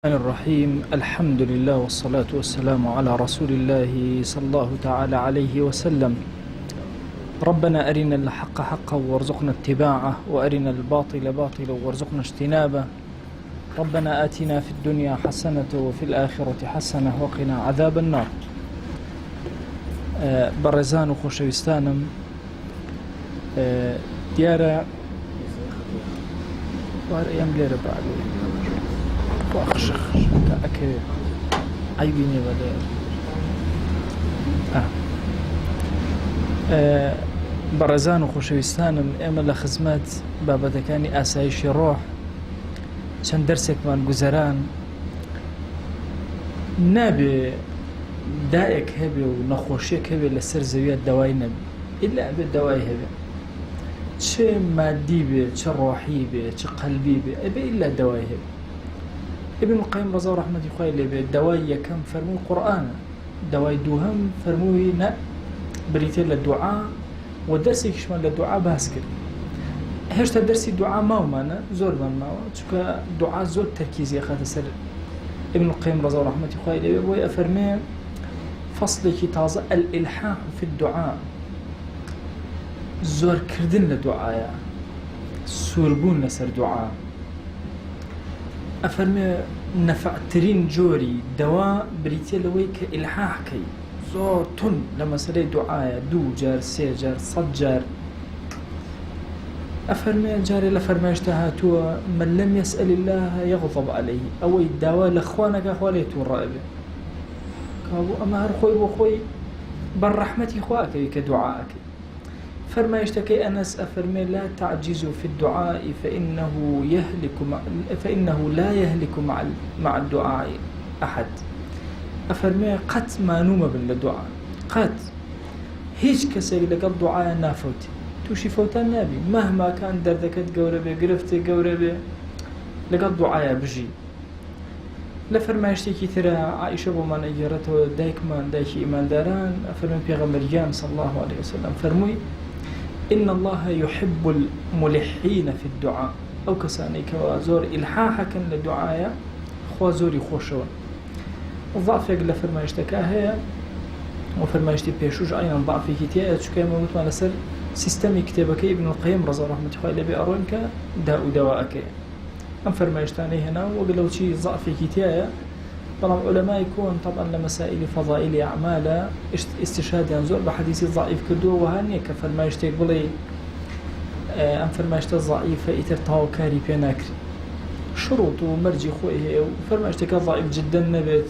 الرحمن الرحيم. الحمد لله والصلاة والسلام على رسول الله صلى الله تعالى عليه وسلم. ربنا أرنا الحق حقا وارزقنا اتباعه، وأرنا الباطل باطلا وارزقنا اجتنابه. ربنا آتنا في الدنيا حسنة وفي الآخرة حسنة وقنا عذاب النار. برزان وخوشوستانم دیارە ئەم لێرە بەخش ئەکە ئەیبینێ بەدە بەڕێزان و خۆشەویستانم، ئێمە لە خزمەت بابەتەکانی ئاسایشی ڕۆح چەند دەرسێکمان گوزەران. نابێ دایەک هەبێ و نەخۆشیەک هەبێ لەسەر زەویە دەوای نەبێ، ئیلا ئەبێ دەوای هەبێ، چه مادی بێ، چه ڕۆحی بێ، چه قەلبی بێ، ئەبێ ئیلا دەوای هەبێ. ابن القيم رضا ڕەحمەتی خوای لێبێ دەوای یەکەم فەرمووی قورئانە، دەوای دووهەم فەرمووی نە بریتێ لە دوعا، و دەرسێکیشمان لە دوعا باس کرد. هێشتا دەرسی دوعا ماومانە، زۆرمان ماوە، چونکە دوعا زۆر تەرکیزی خاتە سەر. ابن القيم رضا ڕەحمەتی خوای لێبێ بۆی ئەفەرمێ فەصلێکی تازە الإلحاح في الدعاء، زۆرکردن لە دوعایە، سووربوون لەسەر دوعا. ئەفەرمێ نەفعترین جۆری دەوا بریتێ لەوەی کە ئیلحاحکەی زۆر تون لە مەسەلەی دوعایە، 2 جار 3 جار 100 جار. ئەفەرمێ جارێ لە فەرمایشتە هاتووە من لم يسأل الله يغضب عليه، ئەوەی داوا لە خوا نەکا خوا لێ تووڕە ئەبێ، کابوو ئەمە هەر خۆی بۆ خۆی بەر ڕەحمەتی خواکەوی کە دوعاکەی. فرمايشتكي أنس أفرمي لا تعجزوا في الدعاء فإنه لا يهلك مع الدعاء أحد. أفرمي قد ما نوم بالدعاء، قد هيج كسي لقد دعاء نافوت توشي فوتان نابي، مهما كان دردكت قوربي قرفتي قوربي لقد دعاء بجي. لفرمايشتكي ترى عائشة بمان أجرته دايكمان دايكي إيمان داران. أفرمي بيغمبريان صلى الله عليه وسلم فرمي إن الله يحب الملحين في الدعاء، أو كساني كوازور إلحاحا للدعاء خوازوري خوشون. الضعف يقل فرمايشتكا هي وفرمايشتي بيشوج أيضا ضعفي كتيا شكاية موت ما لسر سيستمي كتابك ابن القيم رضا رحمة الله لبي أرونك داء دواءك. أم فرمايشتاني هنا وقالوا شي ضعفي كتيا طبعا علماء يكون طبعا لمسائل فضائل أعمال استشهاد ينزل بحديث ضعيف كدو وهنيك فرمايشتك بلي أم فرمايشت ضعيفة إترتها وكاري بيناكري شروط ومرجي خويه، وفرمايشتك ضعيف جدا نبت،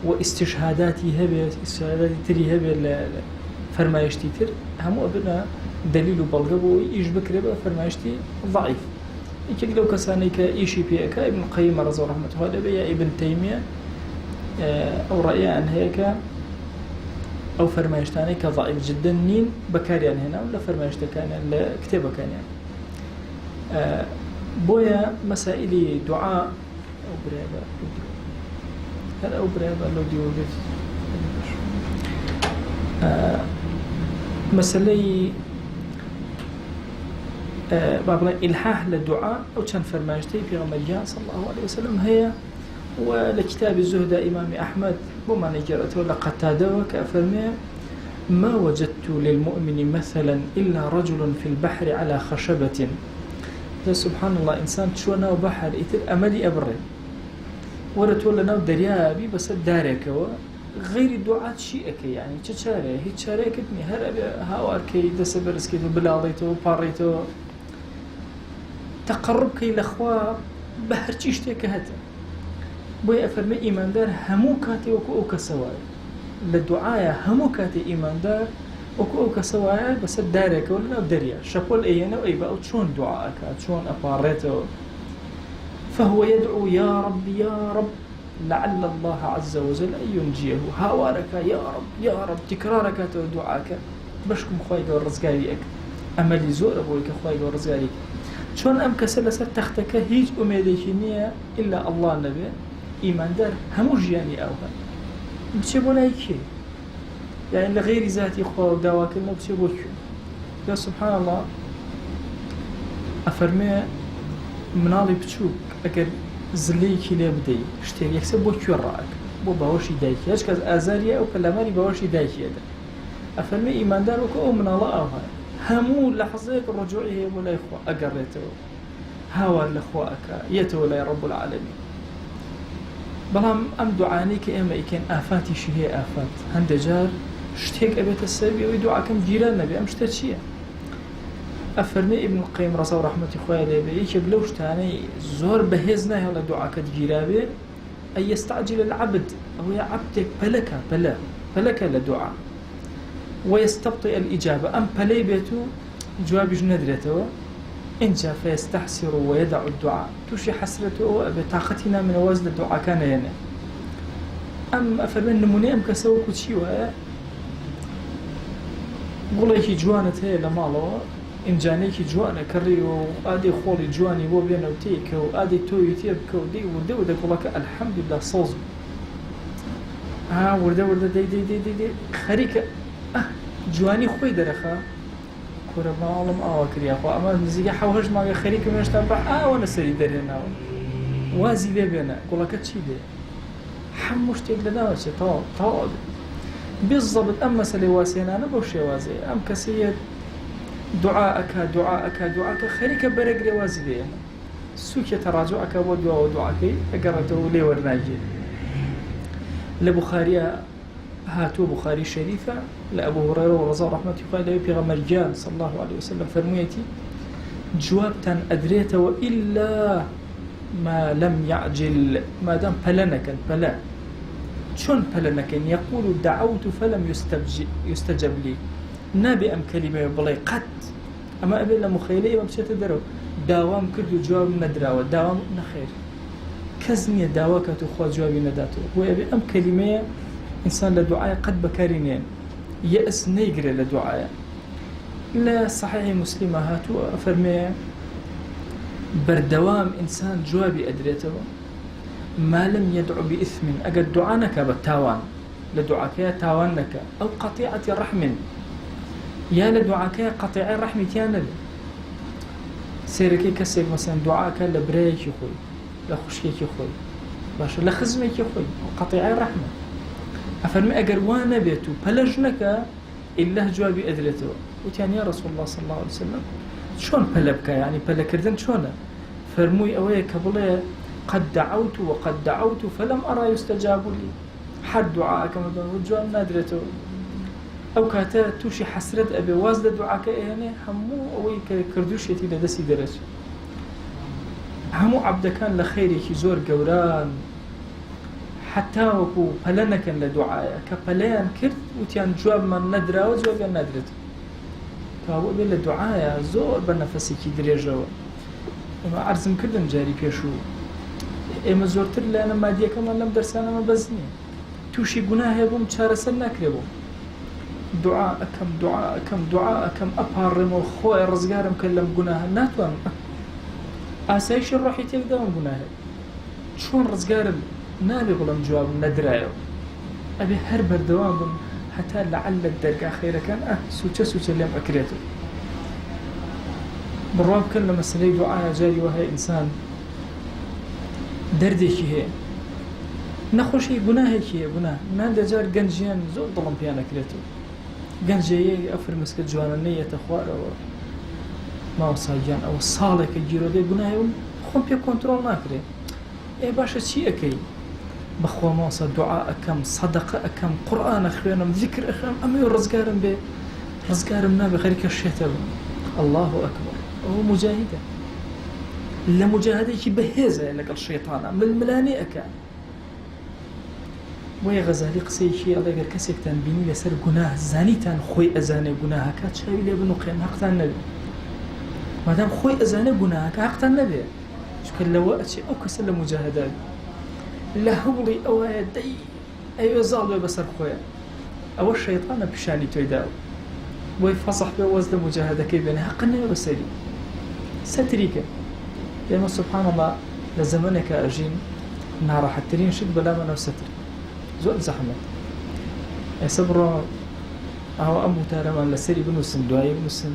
واستشهاداتي هبت، استشهاداتي تري هبت فرمايشتي تر همو أبنا دليل بلغبو إيش بكربه فرمايشتي ضعيف. يمكن لو كسانيك إيشي بيك ابن القيم رضي الله عنه يا ابن تيمية أو رأيان هيك أو فرمايشتاني كضعيف جدا نين بكاريان هنا ولا فرمايشتكان كتابة كان يعني بويا مسائل دعاء أو بريبا هل أو بريبا لو ديوغت مسألة بابنا إلحاح للدعاء أو كان فرماجتي في غمريان صلى الله عليه وسلم هي ولكتاب الزهد إمام أحمد وما نجرته لقتاده كأفرمي ما وجدت للمؤمن مثلا إلا رجل في البحر على خشبة. سبحان الله إنسان تشونا بحر إتر أملي أبرد ولا تولنا دريابي بس دارك غير الدعاء شيئك يعني تشاري هي تشاركتني هر هاواركي دسبرسكي بلاضيتو باريتو تقربك إلى أخوة بحر تشتيك هتا بوي أفرمي إيمان دار همو كاتي وكو كسواي للدعاء همو كاتي إيمان دار وكو كسواي بس دارك ولا دريا شقول إيانا وإيبا شون دعاءك شون أباريتو. فهو يدعو يا رب يا رب لعل الله عز وجل أن ينجيه، هاوارك يا رب يا رب تكرارك دعاك بشكم خواهي ورزقاريك أملي زور أبوك خواهي ورزقاريك. شون أم كسل سر تختك هيج أميدك نية إلا الله نبي إيمان دار همو جياني أوها بتشبونا يكي يعني لغير ذاتي خواه ودواك المو بتشبوك. يا سبحان الله أفرمي منالي بتشوك أكر زلەیەکی لێ بدەی شتێک یەکسەر بۆ کوێ ڕائەکە بۆ باوەشی دایکی هیچ کەس ئازاریە ئەو پەلاماری باوەشی دایکیەدا ئەفەرمێ ئیماندار وەکو ئەو مناڵە ئاوایە هەموو لەحظەیەک ڕجوعی هەیە بۆ لای خوا ئەگەڕێتەوە هاوار لە خوا ئەکا یەتەوە لای ڕەب العالەمین بەڵام ئەم دوعانەی کە ئێمە ئیکەن ئافاتیشی هەیە ئافات هەندێک جار شتێک ئەبێتە سەبی ئەوەی دوعاکەم گیران نەبێ ئەم شتە چییە ئەفەرمێ ئیبن القەیم ڕەزا و ڕەحمەتی خوای لێبێ یەکێک لەو شتانەی زۆر بەهێز ناهێڵ لە دوعاکەت گیرابێ ئەن یەستەعجیل العەبد ئەوەیە عەبدێک پەلەکە لە دوعا ويستبطئ الإجابة أم بلي بيتو جوابش ندرته إنجا فيستحسر ويدع الدعاء توشي حسرته بطاقتنا من وزن الدعاء كان هنا أم أفرمن نموني أم كسوك وشي ويا قوليكي جوانت هي لمالو إنجانيكي جوانا كريو آدي خولي جواني بو بينا وتيكو آدي توي تيبكو دي وده قولك الحمد لله صوزو ورده دي خريكة جوانی خۆی دەرەخە کورە ماڵم ئاوا کریاخوا ئەمە نزیکە حەوهەش ماگە خەریکە مێشتا بە ئاوە لەسەری دەرێناوە وازی لێ بێنە گوڵەکە چی دێ هەموو شتێک لەناوە چێت تەواو بالضبط ئەم مەسەلەی واسێنانە بەو شێوازەیە ئەم کەسەیە دوعاکە خەریکە بەرەگرێ وازی لێنە سووکێ تەڕاجوعەکە بۆ دواوە دوعاکەی ئەگەڕێتەوە لێ وەرناگیرێت لە بوخاریە هاتو بخاري شريفة لأبو هريرة ورضا رحمة الله عليه بيغمر جان صلى الله عليه وسلم فرميتي جوابتا أدريت وإلا ما لم يعجل ما دام بلنكن بلا شون بلنكن يقول دعوت فلم يستجب لي نابي أم كلمة بلاي قد أما أبي مخيلي ومشيت درو داوام كردو جواب ندراوة داوام نخير كزني داواك تخوى جوابي نداتو هو أبي أم كلمة إنسان لدعاء قد بكارينين يأس نيقري لدعاء لا صحيح مسلمة هاتو أفرمي بردوام إنسان جوابي أدريته ما لم يدعو بإثم أقد دعانك بالتاوان لدعاك يا تاوانك أو قطيعة رحم يا لدعاك يا قطيعة رحم تيانا سيركي كسيك مثلا دعاك لبريك يخوي لخشيك يخوي باشا لخزمك يخوي قطيعة رحمة أفرمي أجر وانا بيتو بلجنك إلا جوابي أدريته وتعني يا رسول الله صلى الله عليه وسلم شون بلبك يعني بلكردن شونه فرموي أوي كبلي قد دعوت فلم أرى يستجاب لي حد دعاءك وجواب نادرته أو كاتا توشي حسرت أبي وازد دعاك يعني همو أوي كردوش يتي لدسي درج همو عبد كان لخيري زور قوران حتى وكو بلنكن لدعاء كبليان كرت وتيان جواب من ندرة وجواب ندرته فهو بيل دعاء زور بنفسي كي دريجوا وما عرزم كردن جاري بيشو إما زورتر لأنا ما ديك كمان لم درسانا ما بزني توشي قناه يبوم تشارسل ناكربو دعاء كم أبهرم وخوي رزقارم كلم قناه ناتوان أسايش الروحي تيقدام قناه شون رزقارم نابي بلم جواب ندرايو أبي هرب الدوام حتى لعل الدرجة خير كان سوتش اللي أكريته بالرغم كل مسألة دعاء جاري وهي إنسان دردي هي نخوشي جناه جناه ما عنده جار جنجيان زود ظلم بيانا كريته جنجي أفر مسك جوانا نية تخوار أو ما وصايان أو صالك الجيرو دي جناه خم بيا كنترول ناكري إيه باشا شيء أكيد بخوا موسى دعاء كم صدقة كم قرآن أخوانم ذكر أخوانم أما يرزقارم رزقارم نابي غيرك الشيطان الله أكبر هو مجاهدة لا مجاهدة بهيزة لك الشيطان من الملاني أكان ويا غزالي قصي شيء الله يقول كسيك تنبيني لسر قناه زاني تان خوي أزاني قناه كات شاوي لي بنو قيم حق النبي ما دام خوي أزاني قناه حق النبي شكل لو أتشي أو كسل مجاهدات لهولي أو دي أيوة زالوا بسر خويا أو الشيطان بشاني تويداو ويفصح بوزد مجاهدة كيبين حقني بسري ستريك لأنه سبحان الله لزمنك أجين نهار حترين شد بلا منو ستر زول زحمة يصبر أو أمو تارمان لسري بنوسن دعاي بنوسن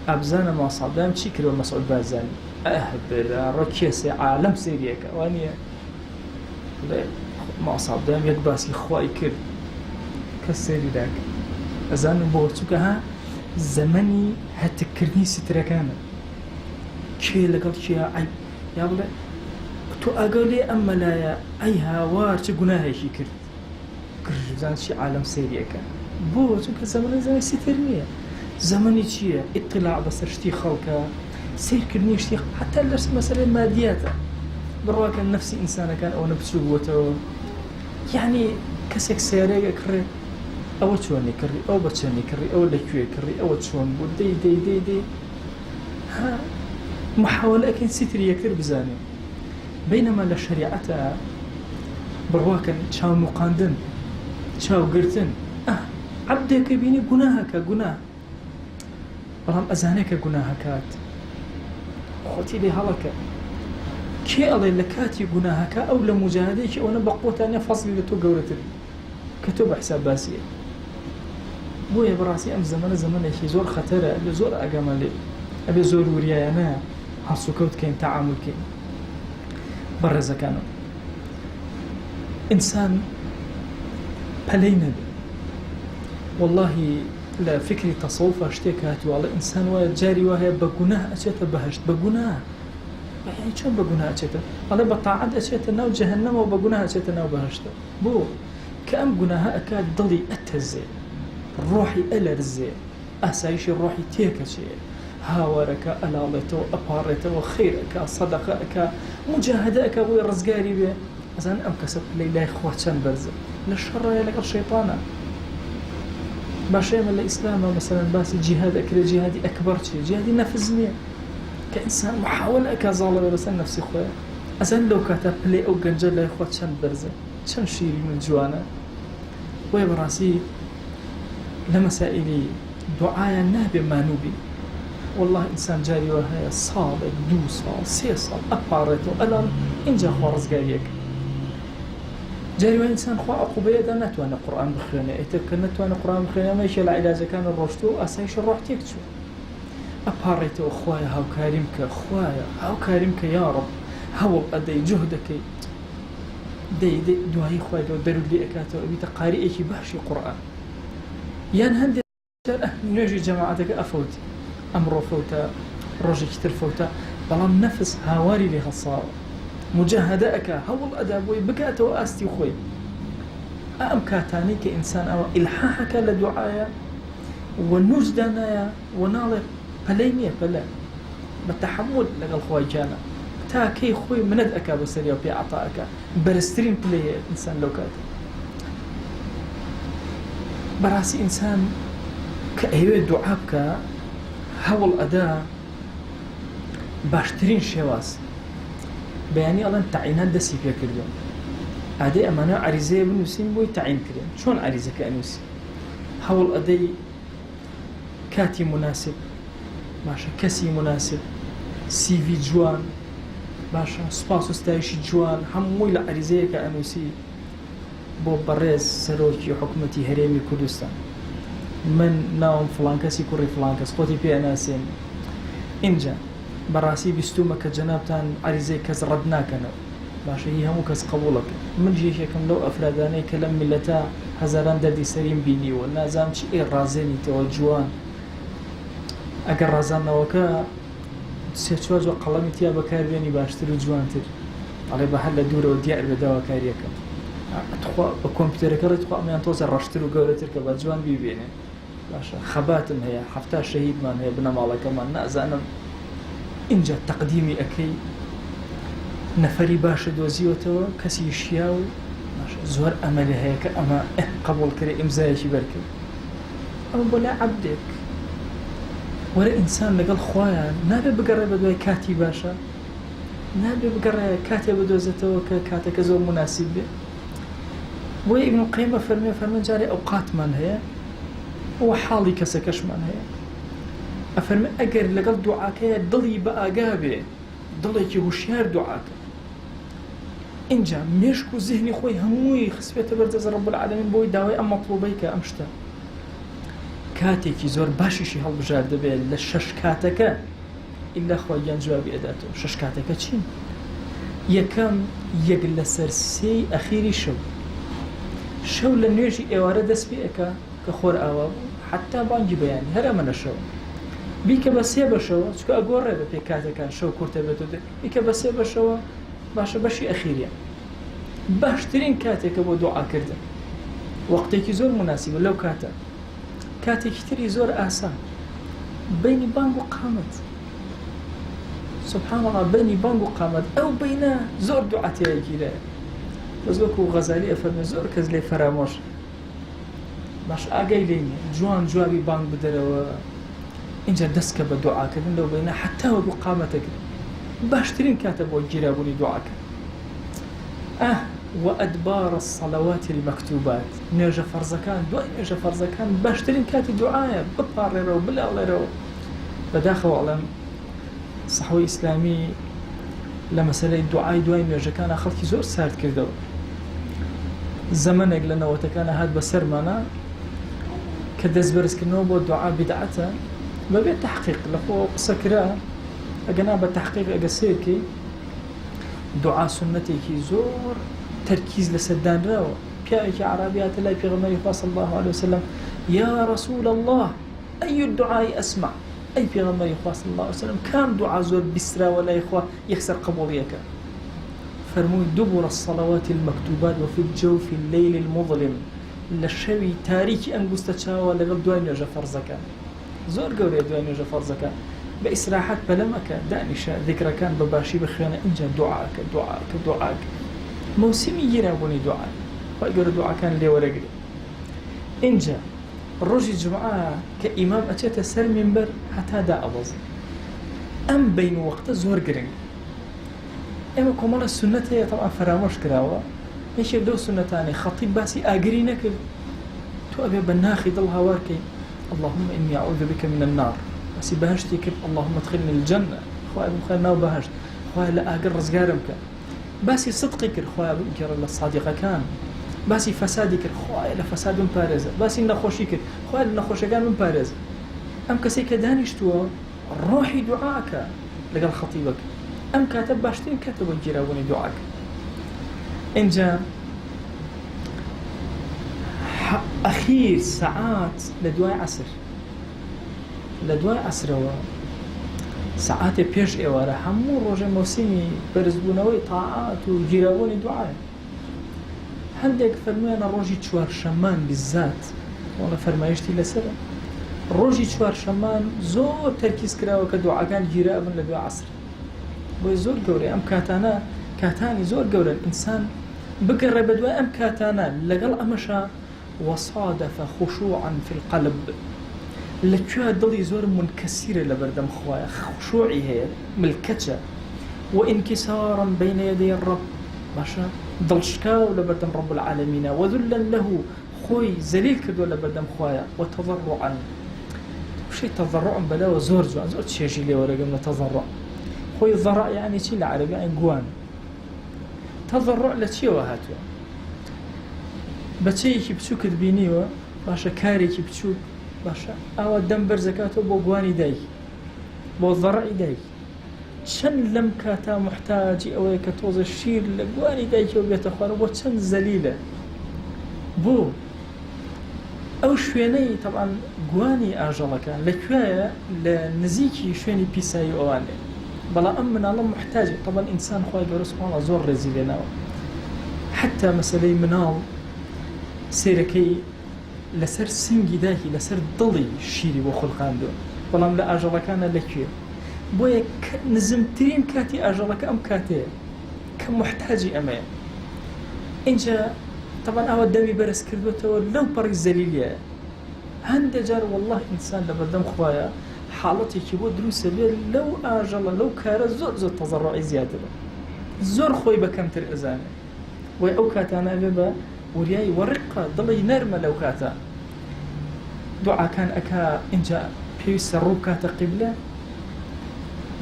أبزانا مع صعبان شكر ومسعود بازاني بلا ڕۆکێسێ عالەم سێریەکە وانە ماساڵدام یەک باسی خوای کرد کە سێری داکە ئەزانم بۆ چووکە ها زەمەنی هەتکردنی سترەکانە کێ لەگەڵ کێ یا بڵێ تۆ ئەگەڵ لێ ئەم مەلایە ئەی هاوار چه گوناهێکی کرد گرژزان چی عالەم سێریەکە بۆ چونکە زەمەنە زەمەی ستر نییە زەمەنی چییە؟ ئیطلاع بەسەر شتی خەڵکە سیرکردنی شتی حتا لەس مەسەلەی مادیاتە بڕواکە نەفسی ئینسانەکان ئەوە نەبچوو بووەتەوە یعنی کەسێک سیارەیە کڕێ ئەوە چۆنی کڕی ئەو بە چەندی کڕی ئەوە لەکوێ کڕی ئەوە چۆن بوو دەی ها محاولەکەین سیتری یەکتر بزانین بەینەما لە شەریعەتە بڕواکەن چاو نوقاندن چاوگرتن عەبدێکە بینی گوناهەکە گوناه بەڵام ئەزانێکە گوناهەکات خۆتی لێ هەڵەکە کێ ئەڵێ لە کاتی گوناهەکە ئەو لە مجاهدەیەکی ئەوەنە بە قوتانە فەزلی لە تۆ گەورەتر کە تۆ بە حساب باسیە بۆیە بەڕاستی ئەم زەمانە زەمانێکی زۆر خەتەرە لە زۆر ئاگامان لێ ئەبێ زۆر وریایانە هەڵسوکەوتکەین تەعاملکەین بەڕێزەکانم ئینسان پەلەی نەبێ واللهی لە فکری تەسەووفە شتێک هاتووەڵە ئینسان وایە جاری وایە بە گوناه ئەچێتە بەهەشت بە گوناه یعنی چۆن بە گوناه ئەچێتە ئەڵێ بە تاعەت ئەچێتە ناو جەهەنەمەوە بە گوناه ئەچێتە ناو بەهەشتە بۆ کە ئەم گوناهە ئەکات دڵی ئەتەزێ ڕۆحی ئەلەرزێ ئاسایشی ڕۆحی تێکەچێ هاوارەکە ئەلاڵێتەوە ئەپاڕێتەوە خێرەکە سەدەقە ئەکا مجاهدە ئەکا بۆی ڕزگاری بێ ئەزان ئەم کەسە پلەی لای خوا چەند بەرزە لە شەڕایە لەگەڵ شەیطانە باشەیەمە لە ئیسلامە مەسەلەن باسی جیهاد ئەکرێ جیهادی ئەکبەر چیە جیهادی نەفز نییە کە ئینسان محاولە ئەکا زاڵە بێ بەسەر نەفسی خۆیە ئەزان لەو کاتە پلەی ئەو گەنجە لای خوا چەند بەرزە چەند شیرین و جوانە بۆیە بەڕاستی لە مەسائیلی دوعایان نابێ مانووبی والله ئینسان جاری وە هەیە ساڵێک 2 ساڵ 3 ساڵ ئەپاڕێتەوە ئەلان اینجا خوا ڕزگاریەکە جاری وە ئینسان خوا عقوبەیەدا ناتوانێت قورئان بخوێنێ ئیتر کە ناتوانێت قورئان بخوێنێ ئەمەیەکێ لە عیلاجەکانی ڕۆشتووە و ئاسایشی ڕۆح تێک چوو ئەپاڕێتەوە خوایە هاوکاریم کە خوایە هاوکاریم کە یا ڕەب هەوڵ ئەدەی جوهدەکەی دەی دوایی خوای لەوە دەرود لێ ئەکاتەوە ئەبیتە قاریئێکی باشی قورئان یان هەندێک نوێژی جەماعەتەکە ئەفەوتی ئەمڕۆ فەوتە ڕۆژێکی تر فەوتە بەڵام نەفس هاواری لێ هەڵساوە مجاهدە ئەکا هەوڵ ئەدا بۆی بکاتەوە ئاستی خۆی ئەم کاتانی کە ئینسان ئەوە ئیلحاحەکە لە دوعایە و نووجدا نایە و ناڵێ پەلەی نییە پەلە بە تەحەمل لەگەڵ خوای جانە تا کەی خۆی منەت ئەکا بەسەریا و پێ عەتا ئەکا بەرزترین پلەیە ئینسان لەو کاتە بەڕاستی ئینسان کە ئەوێ دوعا بکە هەوڵ ئەدا باشترین شێواز بەیانی ئەڵەن تەعینات دەستی پێ کردووە ئادەی ئەمانە عەریزەیە بنووسین بۆی تەعین کردن چۆن عەریزەکە ئەنووسی هەوڵ ئەدەی کاتی مناسب باشە کەسی مناسب CV جوان باشە سوپاس و ستایشی جوان هەمووی لە عەریزەیەکە ئەنووسی بۆ بەڕێز سەرۆکی حکوومەتی هەرێمی کوردستان من ناوم فڵان کەسی کوڕی فڵان کەس خۆتی پێ ئەناسێن اینجا بەڕاستی بیستومە کە جەنابتان عەریزەی کەس ڕەت ناکەنەوە باشە هی هەموو کەس قبوڵەکە من یەکێکم لەو ئەفرادانەی کە لەم میلەتە هەزاران دەردی سەریم بینیوە نازانم چی ڕازێنیتەوە جوان ئەگەر ڕازانەوەکە سێ چوار جۆ قەڵەمی تیا بەکاربێنی باشتر و جوانتر ئەڵێ بە هەر لە دوورەوە دیار بێ داواکاریەکە بە کۆمپیوتەرەکە ڕێتخوا ئەمیان تۆزە ڕەشتر و گەورەتر کە بە جوان بیبێنێ باشە خەباتم هەیە 70 شەهیدمان هەیە بنەماڵەکەمان نازانم اینجا تەقدیمی ئەەکەی نەفەری باشە دۆزیوەتەوە کەسی شیا و زۆر ئەمەلە هەیە کە ئەمە قبول کرێ ئیمزایەکی بەرکرد ئەمە بۆ لای عەبدێک وەرە ئینسان لەگەڵ خوایان نابێ بگەڕێ بە دوای کاتی باشە نابێ بگەڕێ کاتێ بدۆزێتەوە کە کاتەکە زۆر مناسب بێ بۆیە ئیبن القەییم فەرمێ جارێ ئەوقاتمان هەیە و حاڵی کەسەکەشمان هەیە ئەفەرمێ ئەگەر لەگەڵ دوعاکەیە دڵی بە ئاگا بێ دڵێکی هوشیار دوعاکە اینجا مێشک و زیهنی خۆی هەمووی خسبێتە بەردەست ڕەب العالەمین بۆی داوای ئەم مەطلوبەی کە ئەم شتە کاتێکی زۆر باشیشی هەڵبژار دەبێت لە 6 کاتەکە إلا خواجان جوابي أداته ششكاتك چين يكم يقل سرسي أخيري شو لنويجي إوارة دس بيئك كخور آواب حتى بانجي بياني هر أمنا شو بيك بسيه بشو چكو أقوره بيكاته كان شو كورته بتو ده بيك بسيه بشو باشا بشي أخيريا باشترين كاتك بو دعا كردن وقتك زور مناسب لو كاتك تري زور آسان بيني بانق وقامت سبحان الله بيني بانق وقامت أو بينا زور دعاتي يجيلا بزوكو غزالي أفرمي زور كزلي فراموش باش آقاي ليني جوان جوابي بانق بدلو إنجا دسك بدعا كدن لو بينا حتى وقو قامتك باشترين كاتب وجيرابوني دعاك وأدبار الصلوات المكتوبات نيجا فرزكان دواء نيجا فرزكان باشترين كاتب دعايا بباريرو بلاوليرو بداخل علم صحوي إسلامي لمسألة الدعاء دواء نيجا كان خلقي زور سارد كردو زمنك لنا وتكان هاد بسر مانا كدز برس كنو بو الدعاء بدعته ببيت تحقيق لخو قصة كرا أجنا بالتحقيق أجسيركي دعاء سنتي كي زور تركيز لسدان راو بيائك عربيات الله في غمري صلى الله عليه وسلم يا رسول الله أي الدعاء أسمع أي في غمري صلى الله عليه وسلم كان دعاء زور بسرا ولا إخوة يخسر قبوليك فرموا دبر الصلوات المكتوبات وفي الجوف الليل المظلم للشوي تاريخي أنقست شاوى لغل دوين يجا فرزك زور قولي دوين يجا فرزك بإسراحات بلمك دانشا ذكر كان بباشي بخيانة إنجا دعاك موسمي يرابوني دعاء ويقول دعاء كان لي ورقلي إنجا الرجل جمعة كإمام أتيت سر منبر حتى دا أبظ أم بين وقت زور قرن أما كمال السنة هي طبعا فراموش كراوة إيش يبدو سنتاني خطيب باسي آقرينك تو أبي بناخي ضل هواركي اللهم إني أعوذ بك من النار بس بهشتي كيف اللهم ادخلني الجنة خويا بخيرنا وبهشت خويا لا أقر رزقارمك باسي صدقي كر خويا بنكر الله الصادقة كان باسي فسادي كر خويا لا فساد من بارزة باسي نخوشي كر خويا لا نخوشي كان من بارزة أم كسي كدانيش تو روحي دعاك لقال خطيبك أم كاتب باشتين كاتب الجيرابوني دعاك إنجا أخير ساعات لدواء عصر ساعات بيش إيوارا همو روجه موسيمي برزبونوي طاعات وجيرابوني دعاء هندك فرمينا روجي تشوار شمان بالذات وانا فرمايشتي لسرا روجي تشوار شمان زور تركيز كراوة كدعاء كان جيرابن لدواء عصر بوي زور قوري أم كاتاني زور قوري الإنسان بقرب بدواء أم كاتانا لقل أمشا وصادف خشوعا في القلب لكوا ضلي زور منكسرة لبردم خوايا خشوعي هي ملكتة وانكسارا بين يدي الرب باشا ضلشكاو لبردم رب العالمين وذلا له خوي زليل كدو لبردم خوايا وتضرعا شيء تضرع بلا وزور زور تشيجي لي ورقم تضرع خوي الضرع يعني شيء العربي يعني قوان تضرع لشي وهاتوا بچيكي بچوك دبينيوا باشا كاريكي بچوك باشا او دم برزكاتو بو قواني داي بو ضرعي داي شن لم كاتا محتاج او كتوز الشير لقواني داي وبيتخوار بو شن زليلة بو او شويني طبعا قواني اجلكا لكوايا لنزيكي شويني بيساي اواني بلا امنا الله محتاج طبعا انسان خواهي قرر سبحان الله زور رزيلنا حتى مسألة منال سيركي لسر سنجي داهي لسر ضلي شيري وخلقان دو بلام لا أجلكان لكي بويا نزمترين كاتي أجلك أم كاتي كمحتاجي أمين إنجا طبعا أهو الدمي برس كردوته لو بري الزليلية هند جار والله إنسان لبردم خوايا حالتي كيبو دروسة بيه لو أجل لو كار زور تضرعي زيادة زور خوي بكم ترئزاني ويا أو كاتانا بيبا ورياي ورقة ضلي نرمى لو كاتا دعاء كان أكا إنجا بيوس الروب كاتا قبلة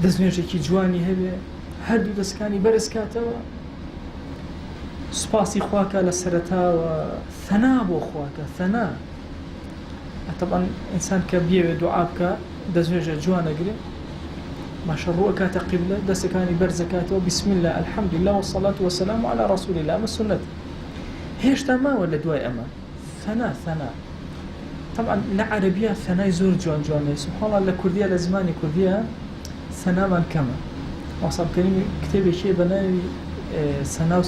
دزنيجي كي جواني هبه هردو دسكاني برس كاتا سباسي خواكا لسرتا وثنابو خواكا ثنا طبعا إنسان كبير دعاء بكا دزنيجي جوانا قري ماشە ڕووەکاتە قیبلە دەستەکانی بەرزەکاتەوە بسم الله الحمد لله والصلاة والسلام على رسول الله ئەمە سنەت هێشتا ماوە لە دوای ئەمە ثەنا طبعا لە عەرەبیە ثەنای زۆر جوانجوانەیە سبحان الله لە کوردیە لە زمانی کوردیە ثەنامان کەمە وەسام کەریمی کتێبێکی بە ناوی ثەنا و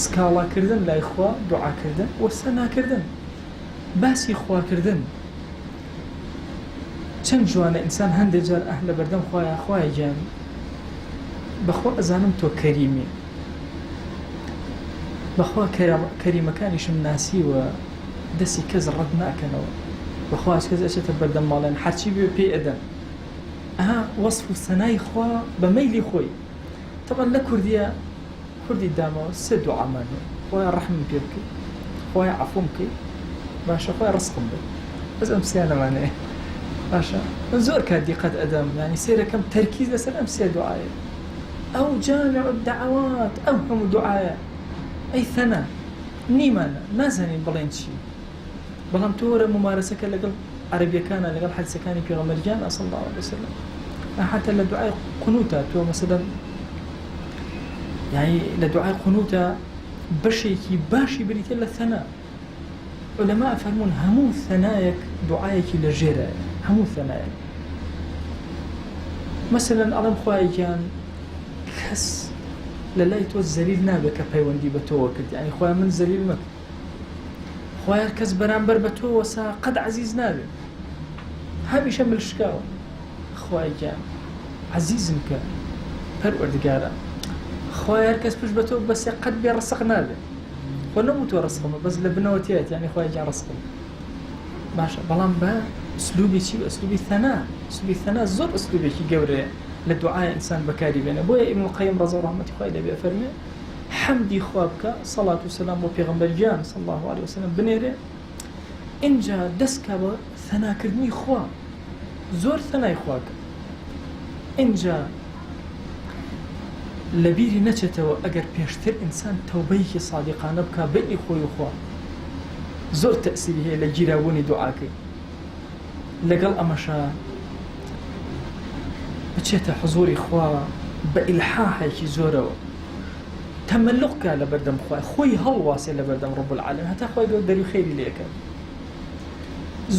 سکاڵاکردن لای خوا دوعاکردن و ثەناکردن باسی خواکردن چەند جوانە ئینسان هەندێک جار لە بەردەم خوایە خوای گیان بەخوا ئەزانم تۆ کەریمی بەخوا کەریمەکانیشم ناسیوە دەستی کەس ڕەت ناکەنەوە بەخوا کەس ئەچێتە بەردەم ماڵێن حەچی بێ پێی ئەدەن ئەها وەصف و سەنای خوا بە مەیلی خۆی طبعا لە کوردی دامەوە سێ دوعامان هەیە خوای ڕەحمم پێ بکەی خوای عەفوم بکەی باشە خوای ڕزقم بێ بەس ئەم سێیانەمانەیە باشە من زۆر کات دیقەت ئەدەم ینی سێرەکەم تەرکیز لەسەر ئەم سێ دوعایە ئەو جامع الدعوات ئەو هەموو دوعایە ئەی ثەنا نیمانە نازانین بڵێن چی بەڵام تۆ وەرە ممارەسەکە لەگەڵ عەرەبیەکانە لەگەڵ حەدیثەکانی پێغەمبەرگیان صلی الله عليه وسلم حتى لە دوعای قنوتە تۆ مەسەلەن يعني لە دوعای قنوتە بەشێکی باشی بریتە لە ثەنا علەما فەرمون هەموو ثەنایەک دوعایەکی لە ژێرە هەموو ثەنایەک مەسەلەن ئەڵێم خوای گیان کەس لە لای تۆ زەلیل نابێت کە پەیوەندی بە تۆوە کرد یعنی خوای من زەلیل مەکە خوای کەس بەرامبەر بە تۆ وەسا قەت عەزیز نابێت هەمیشە ملشکاوە خوای گیان عەزیزم کە پەروەردگارە خوای هەر کەس پشت بە تۆ بەسێ قەت بێ ڕسق نابێت خۆ نەبوو تۆ ڕسقمە بەس لە بنەوەتیایەت یعنی خوای گیان ڕسقم باشە بەڵام بە ئوسلوبی چی بە ئوسلوبی ثەنا زۆر ئوسلوبێکی گەورەیە لە دوعای ئینسان بەکاری بێنە بۆیە ئیبن القەیم ڕەزا و ڕەحمەتی خوای لێبێ فەرمێ حەمدی خوا بکە سەڵات و سەلام بۆ پێغەمبەرگیان صلی الله عليه وسلم بنێرێ اینجا دەستکە بە ثەناکردنی خوا زۆر ثەنای خواکە اینجا لە بیری نەچێتەوە ئەگەر پێشتر ئینسان تەوبەیەکی سادقانە بکە بەئی خۆی و خوا زۆر تەئسیری هەیە لە گیراوونی دوعاکەی لەگەڵ ئەمەشە بچێتە حزوری خوا بە ئیلحاحێکی زۆرەوە تەمەلقکە لە بەردەم خوای خۆی هەڵواسێ لە بەردەم ڕەب العالەمین هەتا خوای گەورە دەری خەیری لێکە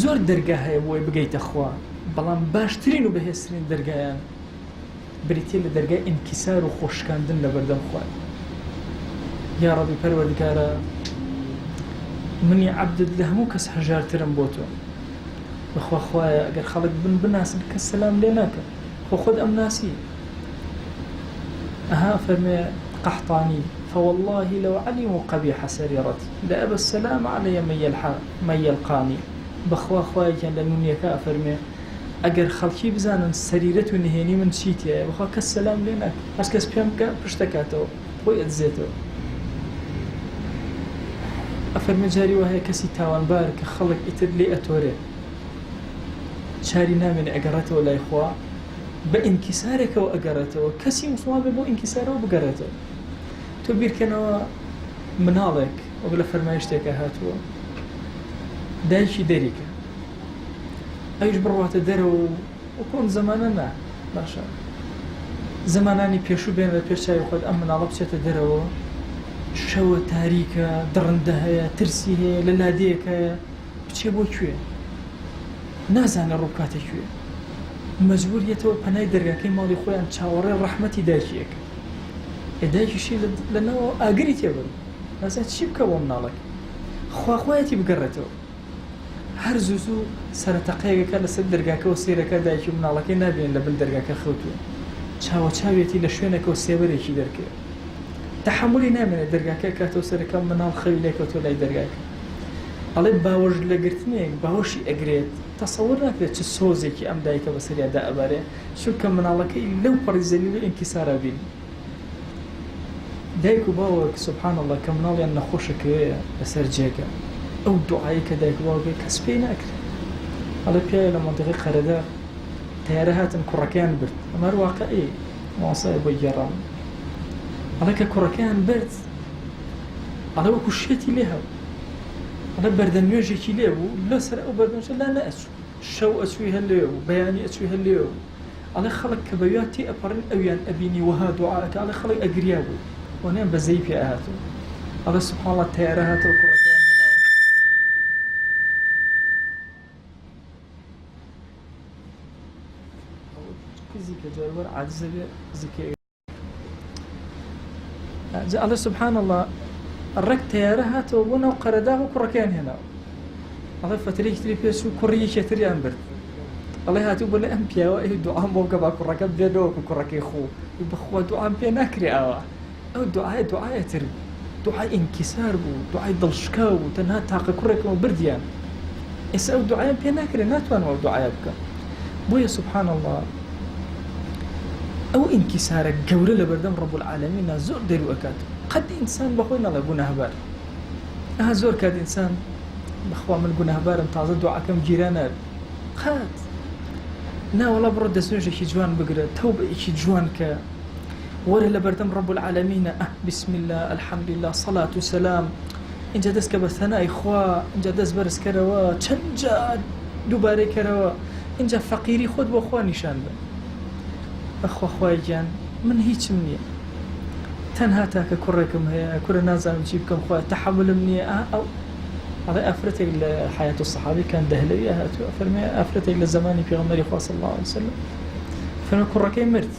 زۆر دەرگا هەیە بۆی بگەیتە خوا بەڵام باشترین و بەهێزترین دەرگایان بریتێ لە دەرگای ئینکیسار و خۆشکاندن لە بەردەم خوای یا ڕەبی پەروەردگارە منی عەبدت لە هەموو کەس هەژارترم بۆ تۆ بەخوا خوایە ئەگەر خەڵک بناسن کەس سەلام لێ ناکە خۆ خۆت ئەم ناسی ئەها فەرمێ قەحطانی فوالله لو علموا قبيح سريرتي لأبى السلام علي من يلقاني بخوا خواجان لنونيكا فەرمێ ئەگەر خەڵکی بزانن سەریرەت و نهێنی من چیتیایە بخوا کەس سەلام لێ ناکە هەر کەس پێم بکە پشتەکاتەوە بۆی ئەدزێتەوە ئەفەرمێ جاری وهەیە کەسی تاوانبار کە خەڵک ئیتر لێ ئەتۆرێ چاری نامێنێ ئەگەڕێتەوە لای خوا بە ئینکیسارێکەوە ئەگەڕێتەوە کەسی مسڵمان بێ بۆ ئینکیسارەوە بگەڕێتەوە تۆ بیرکەنەوە مناڵێک وەک لە فەرمایشتێکە هاتووە دایکی دەریکە ئەویش بڕواتە دەرەوە و کۆن زەمانە نا باشە زەمانانی پێشوو بێن لە پێشچاوی خۆت ئەم مناڵە بچێتە دەرەوە شەوە تاریکە دڕندە هەیە ترسی هەیە لە لادەیەک هەیە بچێ بۆ کوێ نازانە ڕووکاتە کوێ مەجبوریەتەوە پەنای دەرگاکەی ماڵی خۆیان چاوەڕێ ڕەحمەتی دایکیەکە دایکیشی لەنەوە ئاگری تێبن نازان چی بکە بۆ مناڵەکە خواخوایەتی بگەڕێتەوە هەر زوو سەرەتەقەیەکە لەسەر دەرگاکەەوە سێرەکە دایکی و مناڵەکەی نابێن لە بن دەرگاکە خەوتووە چاوە چاوێتی لە شوێنەکەەوە سێوەرێکی دەرکێت تەحملی نامێنێت دەرگاکە کاتەوە سەرەکە مناڵ خەوی لێکەوتۆ لای دەرگاکە ئەڵێ باوەژ لە گرتنێک باوەشی ئەگرێت تەسەوەر ناکرێت چ سۆزێکی ئەم دایکە بەسەریادا ئەبارێ چونکە مناڵەکەی لەو پەڕی زەلیل و ئینکیسارە بین دایک و باوەک سوبحان الله کە مناڵیان نەخۆشەکەوەیە لەسەر جێگە ئەو دوعایی کە دایک و باوەکەی کەس پێی ناکرێت ئەڵێ پیاە لە مەنتیقەی قەرەدا تەیارە هاتن کوڕەکەیان برد ئەمە واقعی ماسایە بۆی گێڕان ئەڵێ کە کوڕەکەیان برد ئەڵێ وەکو شێتی لێ هەبوو ئەڵێ بەردەنوێژێکی لێ بوو لەسەر ئەو بەردەنوێژە لا نەئەچوو شەو ئەچووی هەر لێ بوو بەیانی ئەچووی هەر لێ بوو على خلق كبياتي أبرن أويان أبيني وها دعاءك على خلق أقريابو ونام بزي في أهاتو على سبحان الله تيارهاتو كركان هنا كزي كجارور عجزة زكي على سبحان الله الرك تيارهاتو ونا وقرداه كركان هنا على فتريك تري فيسو كريش تري أمبرت الله هاتو بلا أمبيا وإيه دعاء موقع باكركان بيدوك كركي خو يبخوا دعاء أمبيا نكري أو دعاء تري دعاء انكسار بو دعاء ضلشكاو تنها تاقى كرك وبرديان اسأو دعاء أمبيا نكري ناتوان و دعاء بك بويا سبحان الله أو انكسارك قولة لبردم رب العالمين زور دلو أكاتو قد إنسان بخوينا الله قناه بار زور كاد إنسان بخوا من قناه بار متعزد دعاء كم جيرانا قاد نا والله برد سنوش إشي جوان بقرأ توبة إشي جوان ك وره لبردم رب العالمين بسم الله الحمد لله صلاة وسلام إن جدس كبثناء إخوة إن جدس برس كروا تنجا دوباري كروا إن جا فقيري خود بأخوة نشان بن أخوة جان من هيك مني تنها تاك كركم هي كل نازل نجيبكم أخوة تحمل مني أو هذا أفرتك لحياة الصحابي كان دهلية هاتو أفرمي أفرتك لزماني في غمري صلى الله عليه وسلم فأنا كركين مرت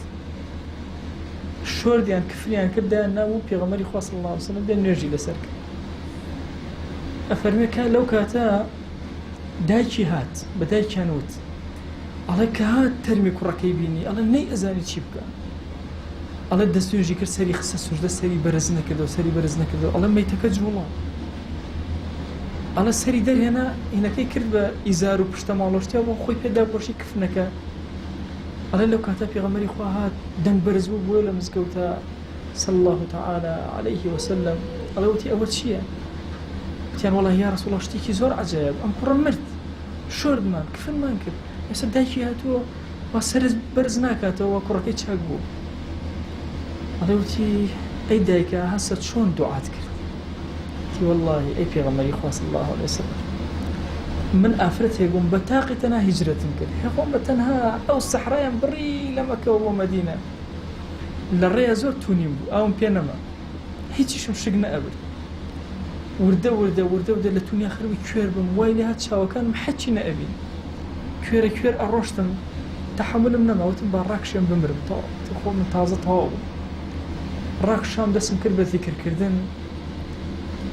شورد يعني كفري يعني كبدا أنه في غمري صلى الله عليه وسلم بين نرجي لسرك أفرمي كان لو كاتا دايشي هات بدايشي هنوت الله كهات ترمي كركي بيني الله ني أزاني تشيبكا الله الدستور يجي كر سري خصص وجد سري برزنا كذا وسري برزنا كذا الله ما يتكج والله الله سري در هنا كي كرد بإزار وبشتمالوشتي أبو خوي بيدا بورشي كفنك الله لو كاتب في غمري خواهات دم برزو بولا مزكوتا صلى الله تعالى عليه وسلم الله وتي أول شيء تيان والله يا رسول الله اشتيكي زور عجائب أم قرن مرت شورد مان كفن مان كب يسد دايشي هاتو وسرز برزناكاتو وكركي تشاقبو الله وتي أي دايكا هسه شون دعات كرد تي والله أي في غمري خواه صلى الله عليه وسلم من آفرته يقوم بتاقتنا هجرة كده يقوم بتنها أو الصحراء بري لمكة ومدينة للريا زور تونيمبو أو مبينما هيتي شو شقنا أبد ورده لتوني آخر بكوير بمويلي هات شاوكان محجينا أبين كوير أروشتن تحمل منما وتن باراكشن بمرم تخو من تازة طاو راكشام دسم كربة ذكر كردن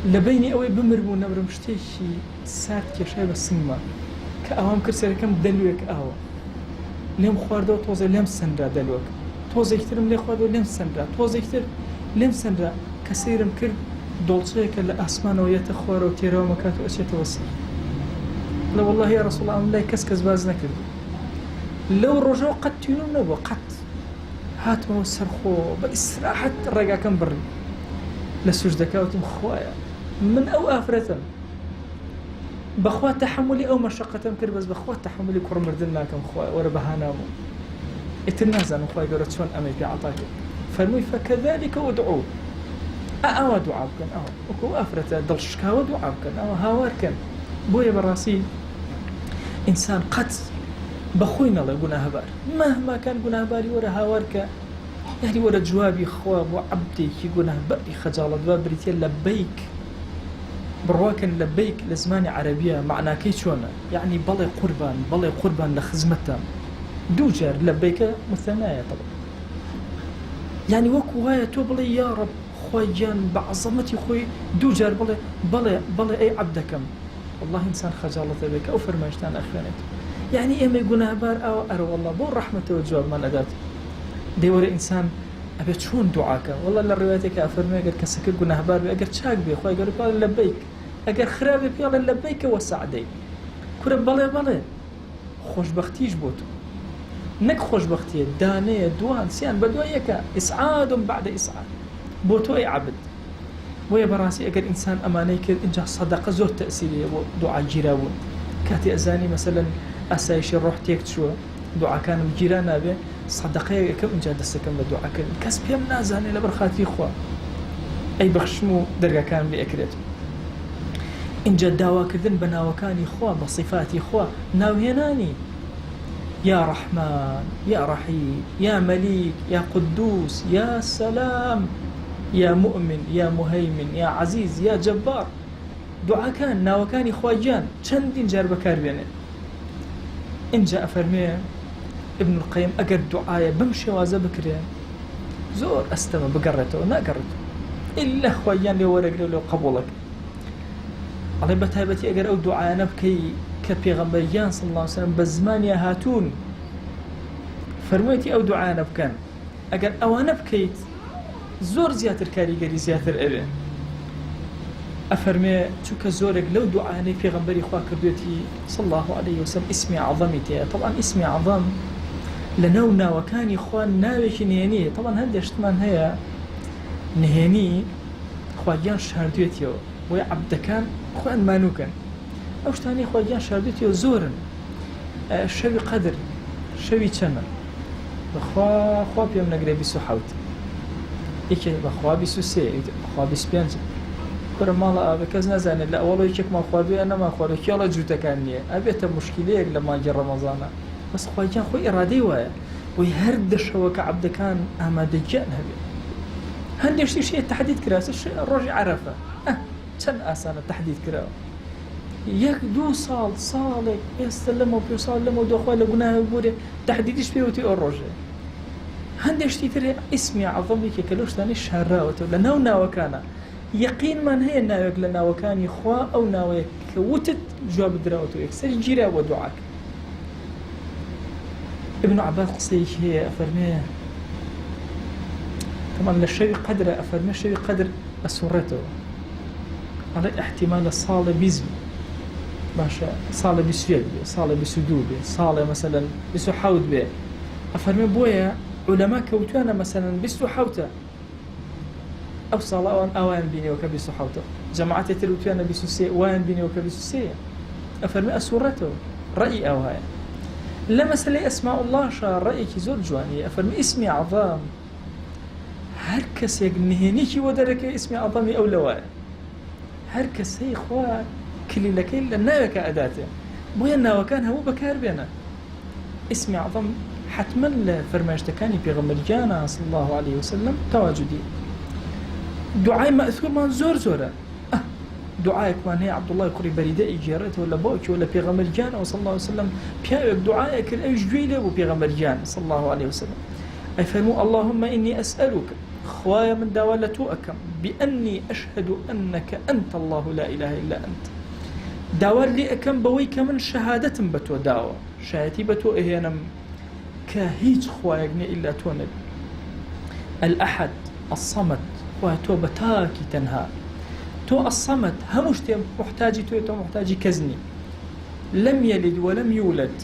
لبيني أوي بمرمو نبرم شتيشي سات كشاي بالسنما كأوام كرسي كم دلوك أهو لم خواردو توزي لم سندرا دلوك توزي كترم لي خواردو لم سندرا توزي كتر لم سندرا كسيرم كرد دولشيك الأسمان ويتخوار وتيرا ومكاتو أشي توصل لا والله يا رسول الله لا يكسكز بازنا كرد لو الرجوع قد تينو نبو قد هات مو سرخو بإسراحة الرقا كم بري لسجدك وتمخوايا من أو آفرة بخوات تحملي أو مشقة كربز بخوات تحملي كرمردنا كم خوايا ورا بهانامو اتنازل خوايا قرأت شون أمريكا عطاك فرمي فكذلك ودعوه أو دعاء كان أو وكو آفرة دلشكا ودعاء كان أو هاوار كان بويا براسي إنسان قد بخوينا الله قناه بار مهما كان قناه باري ورا هاورك يعني ورا جوابي خواب وعبدي يقناه باري خجالة بابريتي لبيك برواكن لبيك لزماني عربية معناه كيشونا يعني بلي قربان لخزمتها دوجر لبيك مثنايا طبعا يعني وكو هاي توبلي يا رب خوي جان بعظمتي خوي دوجر بلي أي عبدكم والله إنسان خجالة بك أو فرماشتان أخوانك يعني إما يقولها بار أو أرو والله بور رحمة وجواب ما ندات ديور إنسان أبي شون دعاك والله للروايتك أفرمي أجر كسكر قلنا بار أجر شاق بي خوي قالوا قال لبيك أجر خرابي بيلا لبيك وسعدي كره بلي خوش بختيش بوتو نك خوش بختي دانية دوان سيان بدويك إسعاد بعد إسعاد بوتو أي عبد ويا براسي أجر إنسان أمانيك إنجا صدقة زور تأثيرية ودعاء جيراون كاتي أزاني مثلا أسايش الروح تيك شو دعاء كان الجيران به صدقة كم إنجا دستكم بدعاء كان كسب يوم نازاني لبرخاتي إخوة أي بخشمو درجة كان بأكرته إنجا دعوة كذن بناوكاني إخوة بصفاتي إخوة ناويناني يا رحمن يا رحيم يا مليك يا قدوس يا سلام يا مؤمن يا مهيمن يا عزيز يا جبار. دعاء كان ناوكاني خواجان چندین جار بەکار بێنێت. اینجا ئەفەرمێ ابن القيم ئەگەر دعایە بەم شێوازە بکرێن زۆر ئەستەمە بگەڕێتەوە ناگەڕێتەوە ئیلا خواجان لێ وەرەگرێ لێ قبوڵەکە. ئەڵێ بە تایبەتی ئەگەر ئەو دعایانە بکەی کە پێغەمبەریان صلی الله عليه وسلم بە زمانیە هاتوون فەرموویەتی ئەو دعایانە بکەن ئەگەر ئەوانە بکەیت زۆر زیاتر کاریگەری زیاتر ئەوێ. ئەفەرمێ چونکە زۆرێک لەو دوعانەی پێغەمبەری خوا کردوێتی صلی الله عليه وسلم ئیسمی عەظەمی تەیە. طبعاً ئیسمی عەظەم لە ناو ناوەکانی خوا ناوێکی نهێنیە. طبعاً هەندێک شتمان هەیە نهێنی خواگیان شاردوێتیەوە بۆیە عەبدەکان خۆیان مانووکەن. ئەو شتانی خواگیان شاردوێتیەوە زۆرن. شەوی قەدر شەوی چەندە؟ بەخوا پێم نەگرێ 27 یەکێ بەخوا 23 بەخوا 25 کورە ماڵە ئاوە کەس نەزانێت لە ئەوڵە یەکێکمان خواردووە نەما خواردوە کێڵە جووتەکان نییە ئەبێتە مشکلەیەک لە مانگی ڕەمەزانە. بەس خواگیان خۆی ئێرادەی وایە بۆی هەر دەشەوە کە عەبدەکان ئامادەگیان هەبێت. هەندێک شتیش هەیە تەحدید کراسە ڕۆژی عەرەفە چەند ئاسانە تەحدید کراوە. 1-2 ساڵێک ئێستا لەمە پێ ساڵ لەمە دۆخوا لە گوناه بوورێ تەحدیدیش پێوتی ئەو ڕۆژێ. هەندێک شتی تر ئیسمی عەظەمێکە کە لەو شتانەی شاراوەتەوە لە ناو ناوەکانە. یەقینمان هەیە ناوێک لە ناوەکانی خوا ئەو ناوەیە کە وتت جواب بدراوەتەوە یەکسەر گیرا بۆ دوعاک. ابن عباس قسەیەکی هەیە ئەفەرمێ طبعاً لە شەوی قەدرە ئەفەرمێ شەوی قەدر ئەسوڕێتەوە ئەڵێ احتیمالە ساڵە 20 باشە ساڵە 21 بێ ساڵە 22 بێ ساڵە مەسەلەن 27 بێ. ئەفەرمێ بۆیە عولەما کەوتوانە مەسەلەن 27 ئەو ساڵ ئەوان بینەوە کە 27 جەماعەتێک تر وتوانە 23 وایان بینەوە کە 23 ئەفەرمێ ئەسوڕێتەوە. ڕەئی ئەو هەیە لە مەسەلەی ئەسماء اللهشە ڕەیەکی زۆر جوانیە. ئەفەرمێ ئیسمی عەظەم هەر کەسێک نهێنێکی وە دەرەکەی ئیسمی عەظەمی ئەو لەوایە هەر کەسەی خوا کلیلەکەی لە ناوێکە ئەداتێ بۆیە ناوەکان هەموو بەکار بێنە. ئیسمی عەظەم حتما لە فەرمایشتەکانی پێغەمبەرجانە صلی الله عليه وسلم تەواجودی. دعای مەثورمان زۆرە. دعایەکمان هەیە عەبدوڵڵای کوڕی بەریدە ئیجێڕێتەوە لە باوکیەوە لە پێغەمبەرجانەوە صلی الله عليه وسلم پیاوێک دعایە کرد ئەویش گوێی لێ بوو پێغەمبەرجان صلی الله عليه وسلم. ئەی فەرموو اللهم إني أسألك خوايا من داوا لە تۆ ئەکەم بأني أشهد أنك أنت الله لا إله إلا أنت. داوا لێ ئەکەم بەوەی کە من شەهادەتم بە تۆ داوە شایەتی بە تۆ ئەهێنم کە هیچ خوایەک نییە ئیلا تۆ نەبی. الأحد الصمد خوای تۆ بە تاکی تەنها تۆ الصمد هەموو شتێ محتاجی تۆی تۆ محتاجی کەس نی. لەم یەلد وەلەم یولد